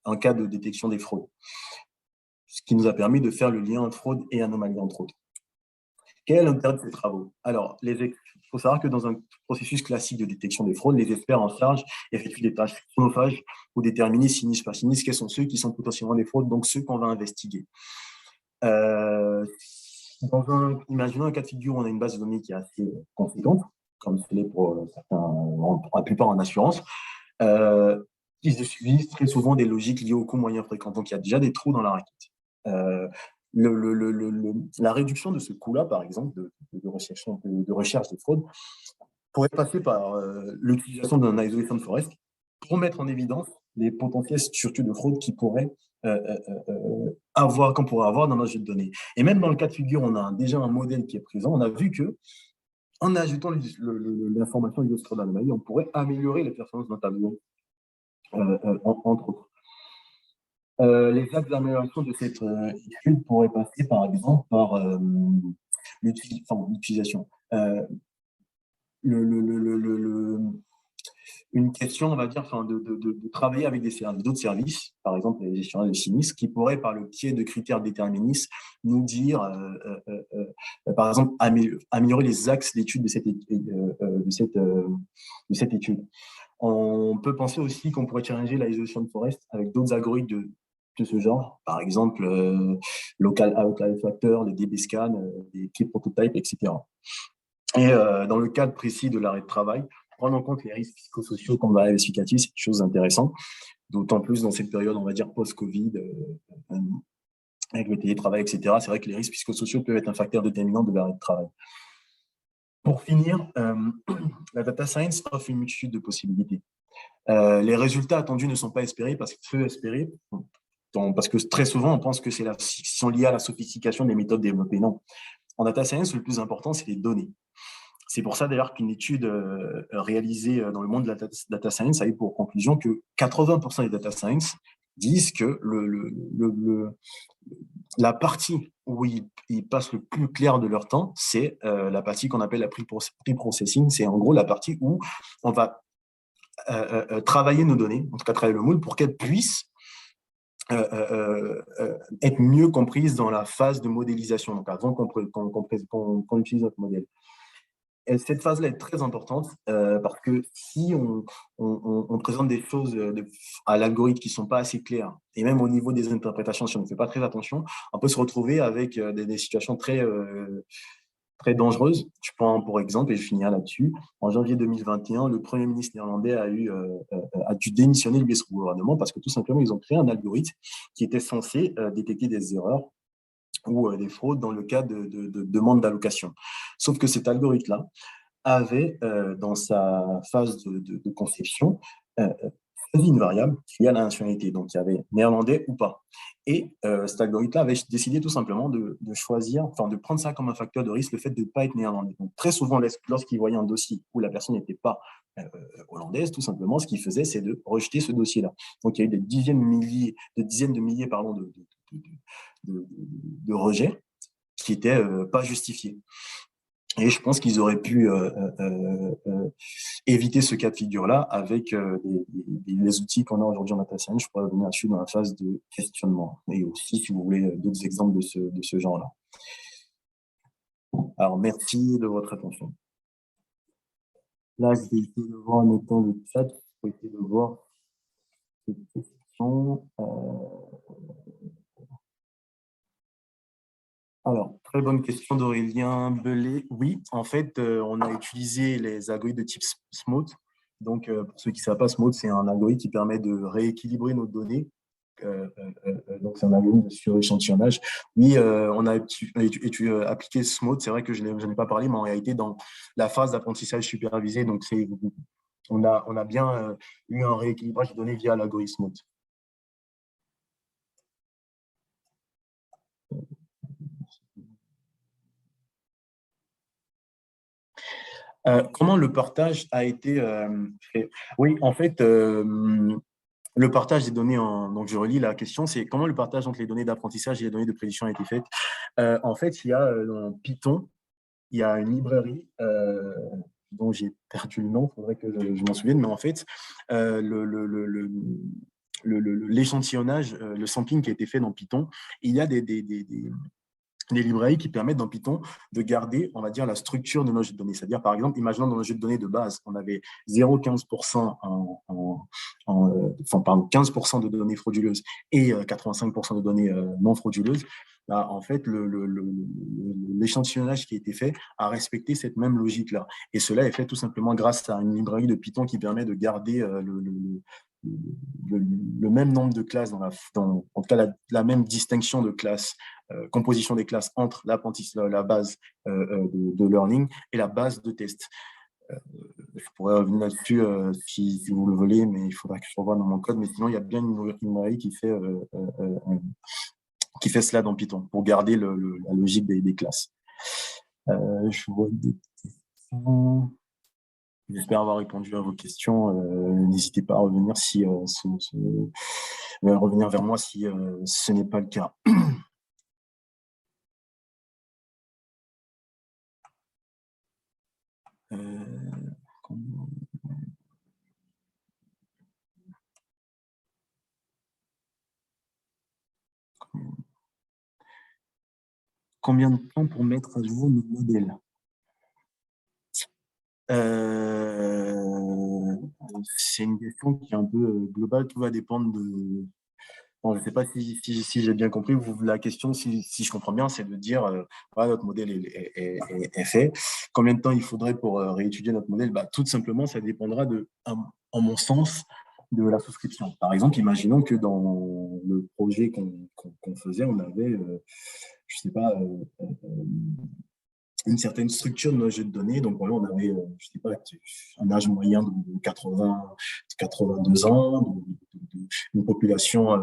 un cas de détection des fraudes, ce qui nous a permis de faire le lien entre fraude et anomalie, entre autres. Quel est l'intérêt de ces travaux? Alors, il faut savoir que dans un processus classique de détection des fraudes, les experts en charge effectuent des tâches chronophages pour déterminer sinistre par sinistre quels sont ceux qui sont potentiellement des fraudes, donc ceux qu'on va investiguer. Imaginons un cas de figure où on a une base de données qui est assez conséquente, comme c'est l'est pour la plupart en assurance, qui se suivent très souvent des logiques liées aux coûts moyens fréquents. Donc, il y a déjà des trous dans la raquette. La réduction de ce coût-là, par exemple, de recherche de fraude, pourrait passer par l'utilisation d'un isolation forest pour mettre en évidence les potentielles structures de fraude qu'on pourrait avoir dans notre jeu de données. Et même dans le cas de figure, on a déjà un modèle qui est présent. On a vu que en ajoutant l'information liée aux anomalies, on pourrait améliorer les performances d'un tableau, entre autres. Les axes d'amélioration de cette étude pourraient passer, par exemple, par l'utilisation. Une question, on va dire, de travailler avec d'autres services, par exemple les gestionnaires de sinistres, qui pourraient, par le biais de critères déterministes, nous dire, par exemple, améliorer les axes d'étude de cette étude. On peut penser aussi qu'on pourrait challenger la isolation forest avec d'autres algorithmes de ce genre, par exemple local outlier factor, les DB-scan, les key prototypes, etc. Et dans le cadre précis de l'arrêt de travail, prendre en compte les risques psychosociaux comme variable explicative, c'est quelque chose d'intéressant, d'autant plus dans cette période, on va dire, post-Covid, avec le télétravail, etc. C'est vrai que les risques psychosociaux peuvent être un facteur déterminant de l'arrêt de travail. Pour finir, la data science offre une multitude de possibilités. Les résultats attendus ne sont pas espérés parce que très souvent, on pense que c'est sont liés à la sophistication des méthodes développées. Non. En data science, le plus important, c'est les données. C'est pour ça d'ailleurs qu'une étude réalisée dans le monde de la data science a eu pour conclusion que 80% des data science disent que la partie où ils passent le plus clair de leur temps, c'est la partie qu'on appelle la pre-processing. C'est en gros la partie où on va travailler nos données, en tout cas travailler le moule, pour qu'elles puissent être mieux comprises dans la phase de modélisation, donc avant qu'on utilise notre modèle. Et cette phase-là est très importante parce que si on présente des choses à l'algorithme qui ne sont pas assez claires, et même au niveau des interprétations, si on ne fait pas très attention, on peut se retrouver avec des situations très dangereuses. Je prends pour exemple, et je finirai là-dessus, en janvier 2021, le Premier ministre néerlandais a dû démissionner lui et son gouvernement parce que tout simplement, ils ont créé un algorithme qui était censé détecter des erreurs ou des fraudes dans le cas de demande d'allocation. Sauf que cet algorithme-là avait, dans sa phase de conception, choisi une variable qui est à la nationalité. Donc, il y avait néerlandais ou pas. Et cet algorithme-là avait décidé tout simplement de choisir, enfin, de prendre ça comme un facteur de risque, le fait de ne pas être néerlandais. Donc, très souvent, lorsqu'il voyait un dossier où la personne n'était pas hollandaise, tout simplement, ce qu'il faisait, c'est de rejeter ce dossier-là. Donc, il y a eu des dizaines de milliers pardon, de rejets qui n'étaient pas justifiés. Et je pense qu'ils auraient pu éviter ce cas de figure-là avec les outils qu'on a aujourd'hui en data science. Je pourrais revenir là-dessus dans la phase de questionnement. Et aussi, si vous voulez, d'autres exemples de ce genre-là. Alors, merci de votre attention. Là, je vais essayer de voir en mettant le chat, pour essayer de voir ces questions. Alors, très bonne question d'Aurélien Belay. Oui, en fait, on a utilisé les algorithmes de type SMOT. Donc, pour ceux qui ne savent pas, SMOT, c'est un algorithme qui permet de rééquilibrer nos données. Donc, c'est un algorithme de suréchantillonnage. Oui, on a appliqué SMOT. C'est vrai que je n'en ai pas parlé, mais en réalité, dans la phase d'apprentissage supervisé, donc on a bien eu un rééquilibrage de données via l'algorithme SMOT. Comment le partage a été fait? Oui, en fait, le partage des données, donc je relis la question, c'est comment le partage entre les données d'apprentissage et les données de prédiction a été fait? En fait, il y a dans Python, il y a une librairie dont j'ai perdu le nom, il faudrait que je m'en souvienne, mais en fait, l'échantillonnage, le sampling qui a été fait dans Python, il y a des librairies qui permettent dans Python de garder, on va dire, la structure de nos jeux de données. C'est-à-dire, par exemple, imaginons dans nos jeux de données de base, on avait 0,15% enfin, pardon, 15% de données frauduleuses et 85% de données non frauduleuses. Là, en fait, l'échantillonnage qui a été fait a respecté cette même logique-là. Et cela est fait tout simplement grâce à une librairie de Python qui permet de garder le même nombre de classes, en tout cas la même distinction de classes, composition des classes entre l'apprentissage, la base de learning et la base de test. Je pourrais revenir là-dessus si vous le voulez, mais il faudra que je revoie dans mon code. Mais sinon, il y a bien une librairie qui fait cela dans Python pour garder la logique des classes. Je vois des questions. J'espère avoir répondu à vos questions. N'hésitez pas à revenir revenir vers moi si ce n'est pas le cas. Combien de temps pour mettre à jour nos modèles? C'est une question qui est un peu globale. Tout va dépendre de. Bon, je ne sais pas si j'ai bien compris. La question, si je comprends bien, c'est de dire voilà, notre modèle est fait. Combien de temps il faudrait pour réétudier notre modèle? Tout simplement, ça dépendra en mon sens, de la souscription. Par exemple, imaginons que dans le projet qu'on faisait, on avait, je ne sais pas, une certaine structure de nos jeux de données. Donc, voilà, on avait, je sais pas, un âge moyen de 82 ans, une population,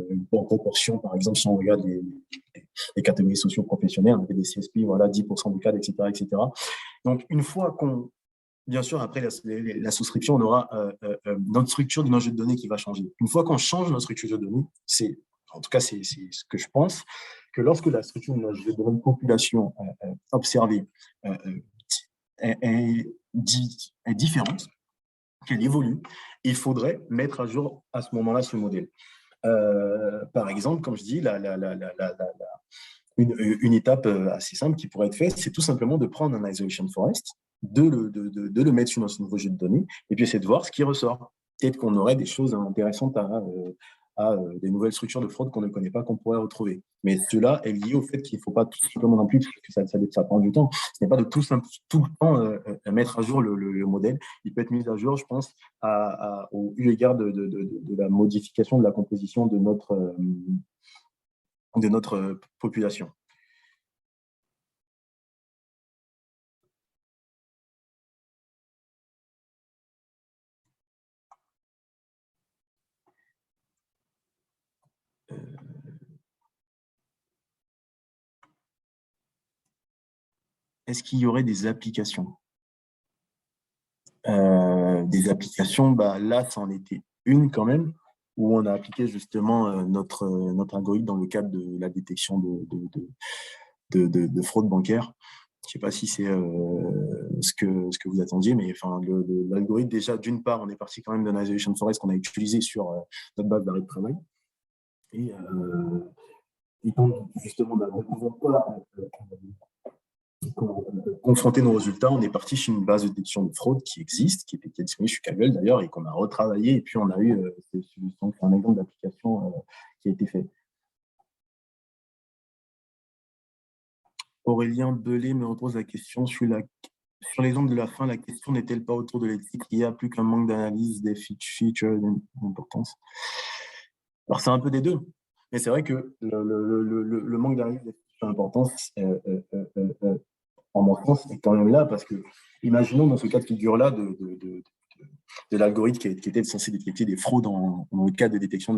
une bonne proportion, par exemple, si on regarde les catégories socio-professionnelles, on avait des CSP, voilà, 10% du cadre, etc., etc. Donc, une fois bien sûr, après la souscription, on aura notre structure de nos jeux de données qui va changer. Une fois qu'on change notre structure de données, en tout cas, c'est ce que je pense, que lorsque la structure de notre jeu de données population observée est différente, qu'elle évolue, il faudrait mettre à jour à ce moment-là ce modèle. Par exemple, comme je dis, une étape assez simple qui pourrait être faite, c'est tout simplement de prendre un isolation forest, de le mettre sur notre nouveau jeu de données, et puis essayer de voir ce qui ressort. Peut-être qu'on aurait des choses intéressantes à des nouvelles structures de fraude qu'on ne connaît pas, qu'on pourrait retrouver. Mais cela est lié au fait qu'il ne faut pas tout simplement non plus, parce que ça prend du temps, ce n'est pas de tout le temps mettre à jour le modèle. Il peut être mis à jour, je pense, au eu égard de la modification de la composition de notre population. Est-ce qu'il y aurait des applications? Des applications, bah, là, ça en était une quand même, où on a appliqué justement notre algorithme dans le cadre de la détection de fraude bancaire. Je ne sais pas si c'est ce que vous attendiez, mais enfin, l'algorithme, déjà, d'une part, on est parti quand même d'un isolation forest qu'on a utilisé sur notre base d'arrêt de travail. Et étant justement, ne pouvant pas confronter nos résultats, on est parti sur une base de détection de fraude qui existe, qui est disponible chez Kaggle d'ailleurs, et qu'on a retravaillé, et puis on a eu un exemple d'application qui a été fait. Aurélien Belay me repose la question sur l'exemple de la fin, la question n'est-elle pas autour de l'éthique? Il n'y a plus qu'un manque d'analyse des features d'importance. Alors, c'est un peu des deux. Mais c'est vrai que le manque d'analyse des features d'importance, en mon sens, est quand même là, parce que, imaginons dans ce cas de figure-là de l'algorithme qui était censé détecter des fraudes dans le cadre de détection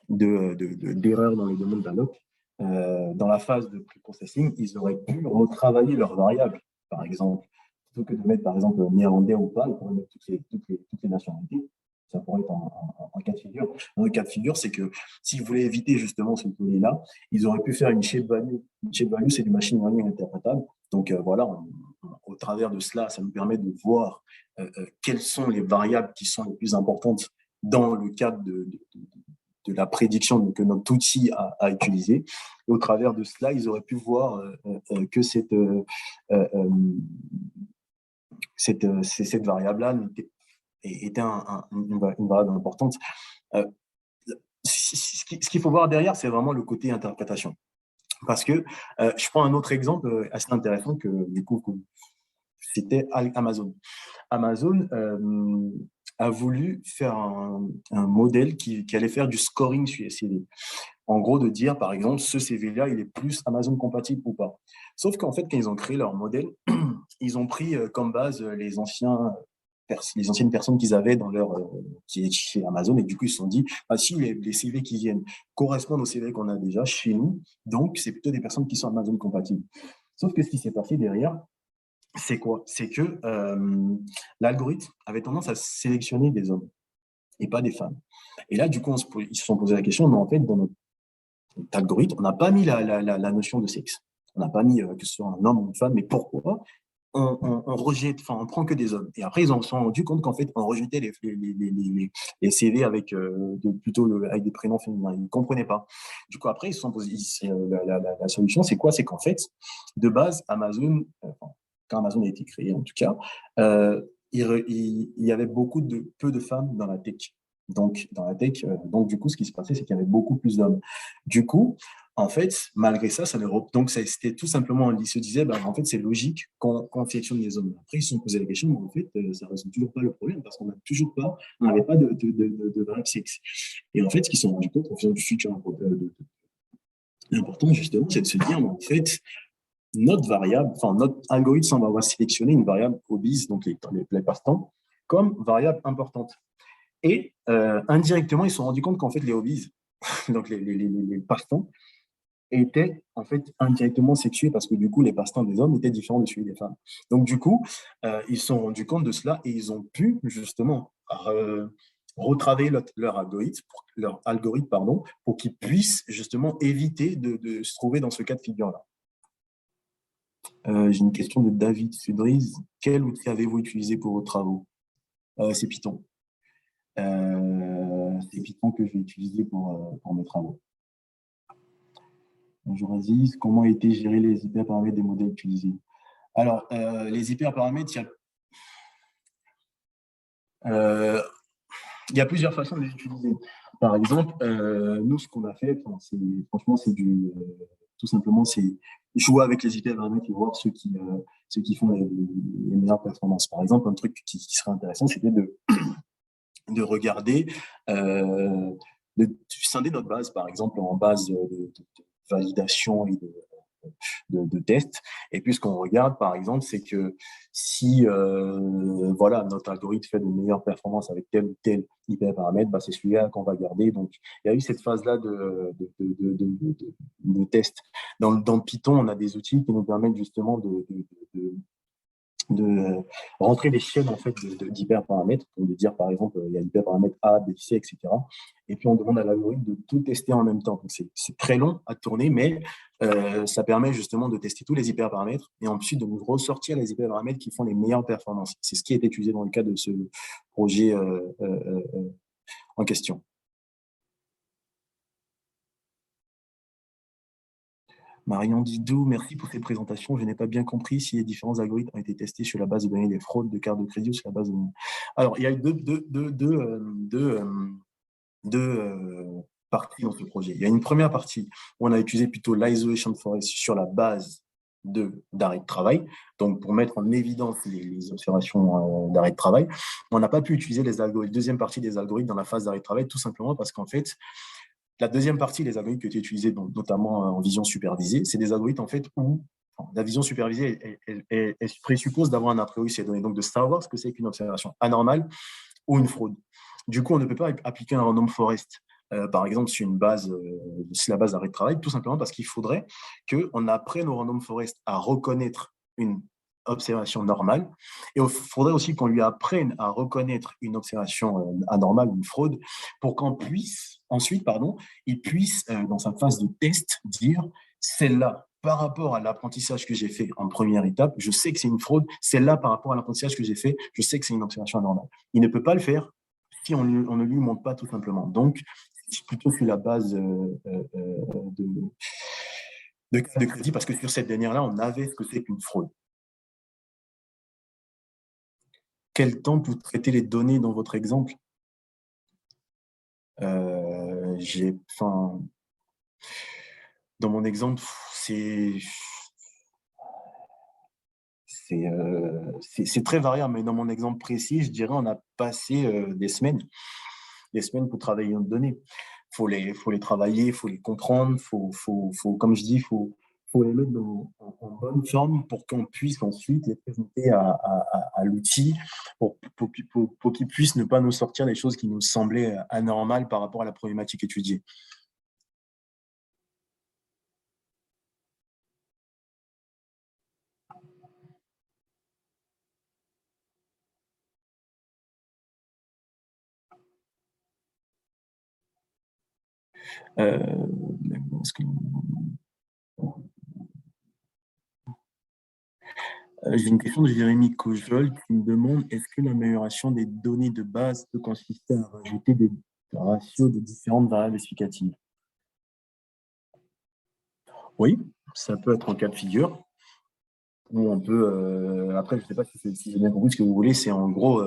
d'erreurs dans les domaines d'alloc. Dans la phase de pre-processing, ils auraient pu retravailler leurs variables, par exemple. Plutôt que de mettre, par exemple, néerlandais ou pas, ils pourraient mettre toutes les nationalités. Ça pourrait être un cas de figure. Un cas de figure, c'est que s'ils voulaient éviter justement ce données-là, ils auraient pu faire une shape value. Une shape value, c'est du machine learning interprétable. Donc voilà, au travers de cela, ça nous permet de voir quelles sont les variables qui sont les plus importantes dans le cadre de la prédiction que notre outil a utilisé. Et au travers de cela, ils auraient pu voir que cette variable-là était une variable importante. Ce qu'il faut voir derrière, c'est vraiment le côté interprétation. Parce que je prends un autre exemple assez intéressant que c'était Amazon. Amazon a voulu faire un modèle qui allait faire du scoring sur les CV. En gros, de dire, par exemple, ce CV-là, il est plus Amazon compatible ou pas. Sauf qu'en fait, quand ils ont créé leur modèle, ils ont pris comme base les anciennes personnes qu'ils avaient qui est chez Amazon, et du coup, ils se sont dit, ah, si les CV qui viennent correspondent aux CV qu'on a déjà chez nous, donc c'est plutôt des personnes qui sont Amazon compatibles. Sauf que ce qui s'est passé derrière, c'est quoi? C'est que l'algorithme avait tendance à sélectionner des hommes et pas des femmes. Et là, du coup, ils se sont posé la question, mais en fait, dans notre algorithme, on n'a pas mis la notion de sexe. On n'a pas mis que ce soit un homme ou une femme, mais pourquoi on rejette, enfin, on prend que des hommes. Et après, ils en se sont rendus compte qu'en fait, on rejetait les CV avec, avec des prénoms féminins. Ils ne comprenaient pas. Du coup, après, ils se sont posés, la solution, c'est quoi? C'est qu'en fait, de base, Amazon, quand Amazon a été créé en tout cas, il y avait peu de femmes dans la tech. Donc, dans la tech, donc du coup, ce qui se passait, c'est qu'il y avait beaucoup plus d'hommes. Du coup, en fait, malgré ça, donc c'était tout simplement, ils se disaient, bah, en fait, c'est logique qu'on sélectionne les hommes. Après, ils se sont posé la question, mais en fait, ça ne résout toujours pas le problème parce qu'on n'avait pas de variable sexe. Et en fait, ce qu'ils se sont rendus compte en faisant du futur important, justement, c'est de se dire, mais en fait, notre variable, enfin, notre algorithme, on va sélectionner une variable obese, donc les passe-temps, comme variable importante. Et indirectement, ils se sont rendus compte qu'en fait, les hobbies, donc les passe-temps, étaient en fait indirectement sexués parce que du coup, les passe-temps des hommes étaient différents de celui des femmes. Donc du coup, ils se sont rendus compte de cela et ils ont pu justement retravailler leur algorithme, pour qu'ils puissent justement éviter de se trouver dans ce cas de figure-là. J'ai une question de David Sudriz. Quel outil avez-vous utilisé pour vos travaux? C'est Python. C'est Python que je vais utiliser pour mes travaux. Bonjour Aziz, comment a été gérés les hyperparamètres des modèles utilisés? Alors, les hyperparamètres, euh, il y a plusieurs façons de les utiliser. Par exemple, nous, ce qu'on a fait, franchement, tout simplement, c'est jouer avec les hyperparamètres et voir ceux qui font les meilleures performances. Par exemple, un truc qui serait intéressant, c'était de regarder, de scinder notre base, par exemple, en base de validation et de tests. Et puis, ce qu'on regarde, par exemple, c'est que si voilà, notre algorithme fait de meilleures performances avec tel ou tel hyperparamètre, bah, c'est celui-là qu'on va garder. Donc, il y a eu cette phase-là de test. Dans Python, on a des outils qui nous permettent justement de rentrer les chaînes en fait d'hyperparamètres pour de dire par exemple il y a l'hyperparamètre A, B, C, etc. Et puis on demande à l'algorithme de tout tester en même temps. Donc c'est très long à tourner, mais ça permet justement de tester tous les hyperparamètres et ensuite de nous ressortir les hyperparamètres qui font les meilleures performances. C'est ce qui est utilisé dans le cadre de ce projet en question. Marion Didou, merci pour ces présentations. Je n'ai pas bien compris si les différents algorithmes ont été testés sur la base de données des fraudes de cartes de crédit ou sur la base de... Alors, il y a eu deux parties dans ce projet. Il y a une première partie où on a utilisé plutôt l'isolation forest sur la base d'arrêt de travail, donc pour mettre en évidence les observations d'arrêt de travail. On n'a pas pu utiliser les algorithmes, deuxième partie des algorithmes dans la phase d'arrêt de travail, tout simplement parce qu'en fait, la deuxième partie, les algorithmes qui ont été utilisés, donc, notamment en vision supervisée, c'est des algorithmes en fait où la vision supervisée, elle présuppose d'avoir un a priori sur les données, donc de savoir ce que c'est qu'une observation anormale ou une fraude. Du coup, on ne peut pas appliquer un random forest, par exemple, sur la base d'arrêt de travail, tout simplement parce qu'il faudrait qu'on apprenne au random forest à reconnaître une observation normale. Et il faudrait aussi qu'on lui apprenne à reconnaître une observation anormale ou une fraude pour qu'on puisse, ensuite, il puisse, dans sa phase de test, dire celle-là, par rapport à l'apprentissage que j'ai fait en première étape, je sais que c'est une fraude. Celle-là, par rapport à l'apprentissage que j'ai fait, je sais que c'est une observation anormale. Il ne peut pas le faire si on ne lui montre pas tout simplement. Donc, c'est plutôt sur la base de crédit, parce que sur cette dernière-là, on avait ce que c'est qu'une fraude. Quel temps pour traiter les données dans votre exemple? Dans mon exemple, c'est très variable, mais dans mon exemple précis, je dirais on a passé des semaines pour travailler une donnée. Faut les travailler, faut les comprendre, comme je dis, faut les mettre en bonne forme pour qu'on puisse ensuite les présenter à l'outil pour qu'il puisse ne pas nous sortir des choses qui nous semblaient anormales par rapport à la problématique étudiée. Euh, J'ai une question de Jérémy Cojol qui me demande est-ce que l'amélioration des données de base peut consister à rajouter des ratios de différentes variables explicatives? Oui, ça peut être un cas de figure où on peut. Après, je ne sais pas si j'ai bien compris ce que vous voulez. C'est en gros,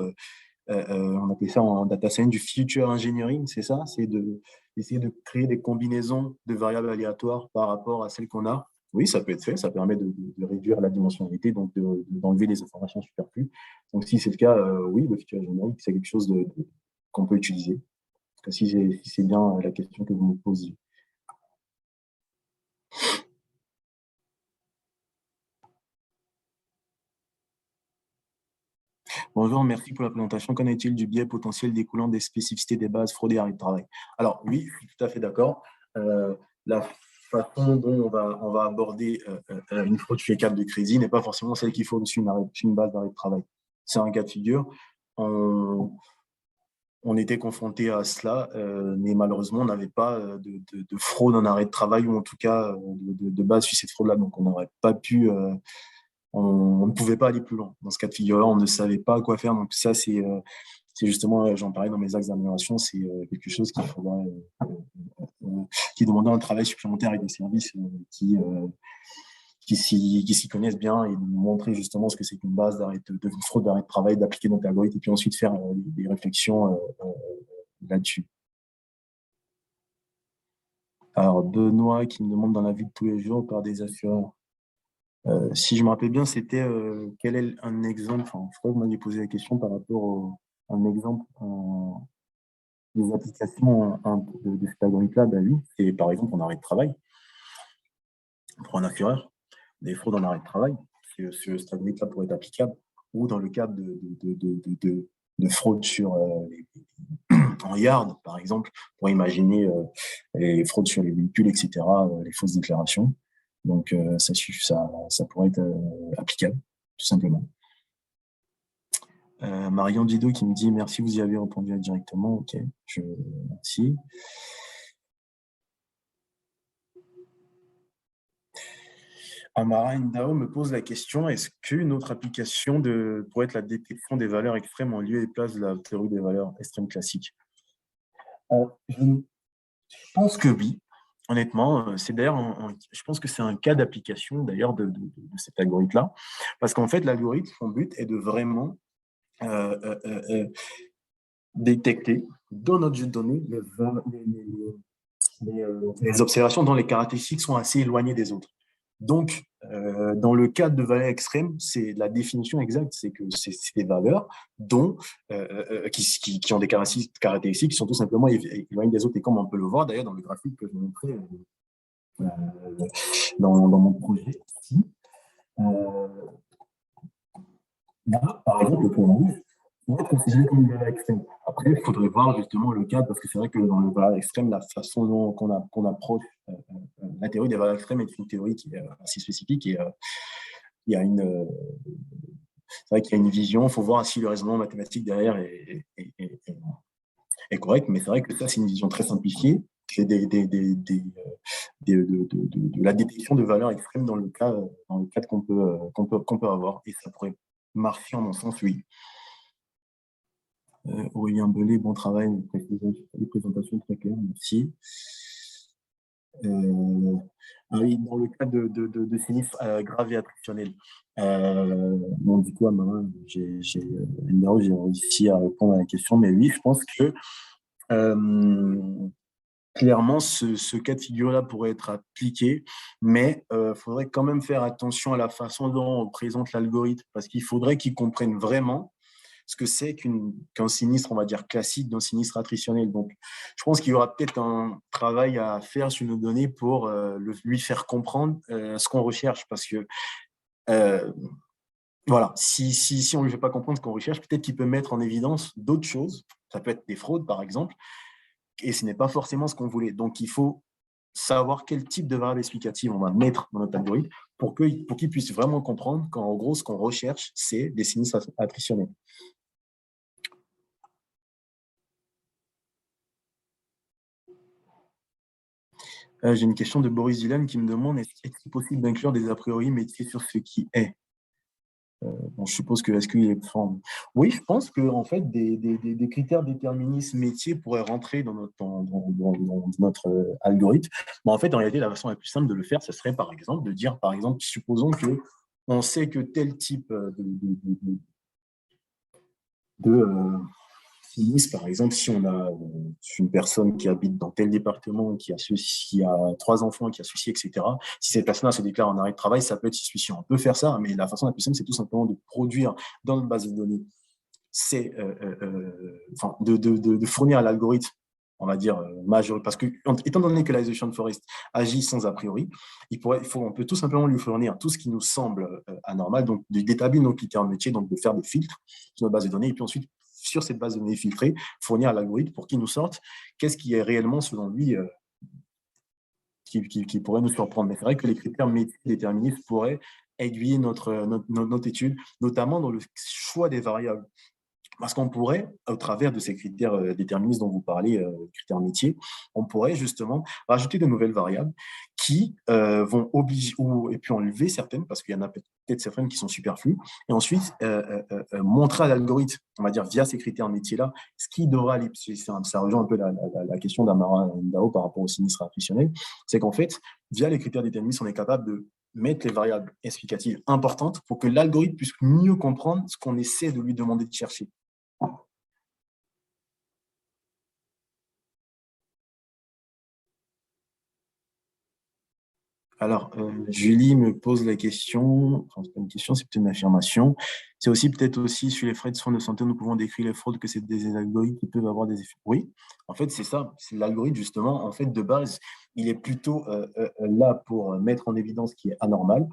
on appelle ça en data science du future engineering, c'est ça? C'est d'essayer de créer des combinaisons de variables aléatoires par rapport à celles qu'on a. Oui, ça peut être fait. Ça permet de réduire la dimensionnalité, donc d'enlever les informations superflues. Donc, si c'est le cas, oui, le future engineering, c'est quelque chose qu'on peut utiliser. Si c'est bien la question que vous me posez. Bonjour, merci pour la présentation. Qu'en est-il du biais potentiel découlant des spécificités des bases fraude et arrêt de travail? Alors oui, je suis tout à fait d'accord. La façon dont on va aborder une fraude sur les cartes de crédit n'est pas forcément celle qu'il faut sur une base d'arrêt de travail. C'est un cas de figure. On était confronté à cela, mais malheureusement, on n'avait pas de fraude en arrêt de travail, ou en tout cas de base sur cette fraude-là. Donc, on n'aurait pas pu on ne pouvait pas aller plus loin. Dans ce cas de figure-là, on ne savait pas quoi faire. Donc ça, c'est justement, j'en parlais dans mes axes d'amélioration, c'est quelque chose qu'il faudrait, qui demandait un travail supplémentaire avec des services qui s'y connaissent bien et nous montrer justement ce que c'est qu'une base d'arrêt de fraude d'arrêt de travail, d'appliquer notre algorithme et puis ensuite faire des réflexions là-dessus. Alors, Benoît qui me demande dans la vie de tous les jours par des assureurs. Si je me rappelle bien, c'était quel est un exemple, enfin, je crois que vous m'aviez posé la question par rapport à un exemple, des applications de cet algorithme-là. Ben oui, c'est par exemple en arrêt de travail pour un assureur, des fraudes en arrêt de travail, cet algorithme-là pourrait être applicable, ou dans le cadre de fraude sur en yard, par exemple, pour imaginer les fraudes sur les véhicules, etc., les fausses déclarations. Donc, ça pourrait être applicable, tout simplement. Marion Didot qui me dit « Merci, vous y avez répondu directement. » Ok, merci. Amara Indao me pose la question, est-ce qu'une autre application pourrait être la détection des valeurs extrêmes en lieu et place de la théorie des valeurs extrêmes classiques? Je pense que oui. Honnêtement, c'est d'ailleurs, je pense que c'est un cas d'application d'ailleurs de cet algorithme-là, parce qu'en fait, l'algorithme, son but est de vraiment détecter dans notre jeu de données les observations dont les caractéristiques sont assez éloignées des autres. Donc, dans le cadre de valeurs extrêmes, c'est la définition exacte, c'est que c'est des valeurs qui ont des caractéristiques qui sont tout simplement éloignées des autres. Et comme on peut le voir d'ailleurs dans le graphique que je vous montrais dans mon projet ici, là, par exemple, le point rouge pourrait être considéré comme une valeur extrême. Après, il faudrait voir justement le cadre, parce que c'est vrai que dans le valeur extrême, la façon dont qu'on approche la théorie des valeurs extrêmes est une théorie qui est assez spécifique et il y a c'est vrai qu'il y a une vision, il faut voir si le raisonnement mathématique derrière est correct, mais c'est vrai que ça, c'est une vision très simplifiée de la détection de valeurs extrêmes dans le cadre qu'on peut avoir. Et ça pourrait marcher, en mon sens, oui. Aurélien Belay, bon travail, les présentations très claires, merci. Oui, dans le cas de sinistres graves et attritionnels. Bon, du coup, j'ai réussi à répondre à la question, mais oui, je pense que clairement, ce cas de figure-là pourrait être appliqué, mais il faudrait quand même faire attention à la façon dont on présente l'algorithme, parce qu'il faudrait qu'ils comprennent vraiment ce que c'est qu'un sinistre, on va dire, classique, d'un sinistre attritionnel. Donc, je pense qu'il y aura peut-être un travail à faire sur nos données pour lui faire comprendre ce qu'on recherche, parce que voilà, si on ne lui fait pas comprendre ce qu'on recherche, peut-être qu'il peut mettre en évidence d'autres choses. Ça peut être des fraudes, par exemple, et ce n'est pas forcément ce qu'on voulait. Donc, il faut savoir quel type de variable explicative on va mettre dans notre algorithme pour qu'il puisse vraiment comprendre qu'en gros, ce qu'on recherche, c'est des sinistres attritionnels. J'ai une question de Boris Dylan qui me demande est-il possible d'inclure des a priori métiers sur ce qui est? Bon, je suppose que est-ce qu'il est. Enfin, oui, je pense que en fait des critères déterministes métiers pourraient rentrer dans notre algorithme. Mais en fait, en réalité, la façon la plus simple de le faire, ce serait par exemple de dire, par exemple, supposons que on sait que tel type sinistre, par exemple, si on a une personne qui habite dans tel département, qui a 3 enfants, qui a ceci, etc., si cette personne-là se déclare en arrêt de travail, ça peut être suspicion. On peut faire ça, mais la façon la plus simple, c'est tout simplement de produire dans notre base de données, c'est de fournir à l'algorithme, on va dire, majeur, parce que, étant donné que l'Isolation Forest agit sans a priori, on peut tout simplement lui fournir tout ce qui nous semble anormal, donc d'établir nos critères métiers, donc de faire des filtres sur notre base de données, et puis ensuite, sur cette base de données filtrée, fournir à l'algorithme pour qu'il nous sorte qu'est-ce qui est réellement, selon lui, qui pourrait nous surprendre. Mais c'est vrai que les critères métiers déterministes pourraient aiguiller notre étude, notamment dans le choix des variables. Parce qu'on pourrait, au travers de ces critères déterministes dont vous parlez, critères métiers, on pourrait justement rajouter de nouvelles variables qui vont obliger, et puis enlever certaines, parce qu'il y en a peut-être certaines qui sont superflues, et ensuite montrer à l'algorithme, on va dire via ces critères métiers-là, ce qui devra aller, ça rejoint un peu la question d'Amara Ndao par rapport au sinistre attritionnel, c'est qu'en fait, via les critères déterministes, on est capable de mettre les variables explicatives importantes pour que l'algorithme puisse mieux comprendre ce qu'on essaie de lui demander de chercher. Alors, Julie me pose la question, enfin, c'est pas une question, c'est plutôt une affirmation. C'est aussi peut-être aussi sur les frais de soins de santé, nous pouvons décrire les fraudes que c'est des algorithmes qui peuvent avoir des effets. Oui, en fait, c'est ça. C'est l'algorithme, justement, en fait, de base, il est plutôt là pour mettre en évidence ce qui est anormal.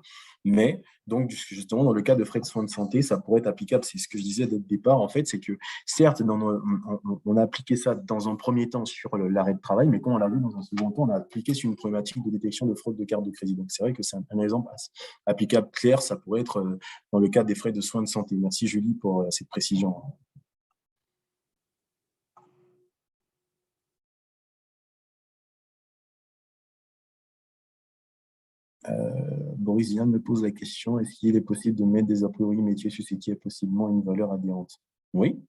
Mais, donc, justement, dans le cas de frais de soins de santé, ça pourrait être applicable. C'est ce que je disais dès le départ, en fait, c'est que certes, on a appliqué ça dans un premier temps sur l'arrêt de travail, mais quand on l'a vu dans un second temps, on a appliqué sur une problématique de détection de fraude de carte de crédit. Donc, c'est vrai que c'est un exemple applicable clair. Ça pourrait être dans le cadre des frais de soins de santé. Merci, Julie, pour cette précision. Boris Vian me pose la question, est-ce qu'il est possible de mettre des a priori métiers sur ce qui est possiblement une valeur adhérente? Oui,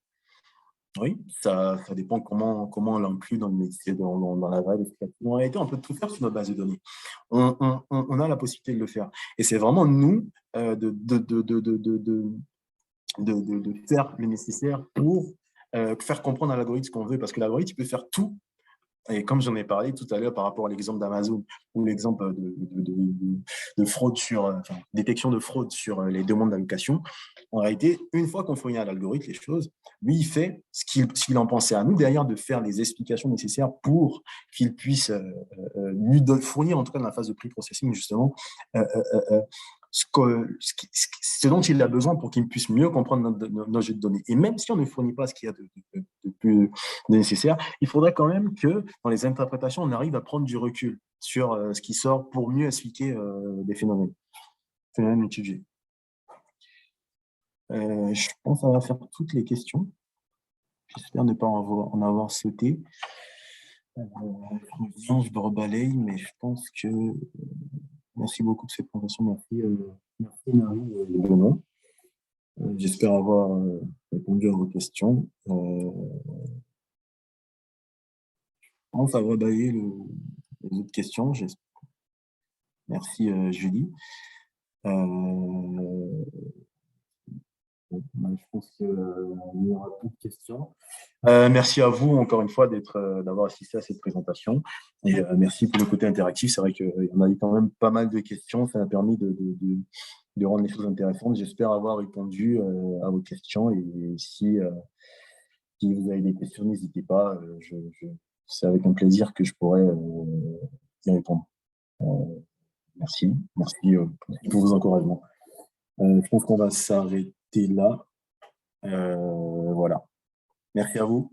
oui, ça dépend comment on l'inclut dans le métier, dans la vraie description. En réalité, on peut tout faire sur notre base de données. On a la possibilité de le faire. Et c'est vraiment nous de faire le nécessaire pour faire comprendre à l'algorithme ce qu'on veut, parce que l'algorithme peut faire tout. Et comme j'en ai parlé tout à l'heure par rapport à l'exemple d'Amazon ou l'exemple de fraude enfin, détection de fraude sur les demandes d'allocation, en réalité, une fois qu'on fournit à l'algorithme les choses, lui, il fait ce qu'il en pensait, à nous derrière de faire les explications nécessaires pour qu'il puisse lui fournir, en tout cas dans la phase de pre-processing, justement, euh, euh, euh, ce dont il a besoin pour qu'il puisse mieux comprendre nos jeux de données. Et même si on ne fournit pas ce qu'il y a de plus nécessaire, il faudrait quand même que dans les interprétations, on arrive à prendre du recul sur ce qui sort pour mieux expliquer des phénomènes étudiés. Je pense qu'on va faire toutes les questions. J'espère ne pas en avoir sauté. Je me rebalaye, mais je pense que merci beaucoup de cette présentation. Merci Marie et Benoît. J'espère avoir répondu à vos questions. On va rebalayer les autres questions. Merci Julie. Je pense qu'il n'y aura plus de questions. Merci à vous encore une fois d'avoir assisté à cette présentation. Et merci pour le côté interactif. C'est vrai qu'on a eu quand même pas mal de questions. Ça a permis de rendre les choses intéressantes. J'espère avoir répondu à vos questions. Et si vous avez des questions, n'hésitez pas. C'est avec un plaisir que je pourrai y répondre. Merci. Merci pour vos encouragements. Je pense qu'on va s'arrêter là. Voilà. Merci à vous.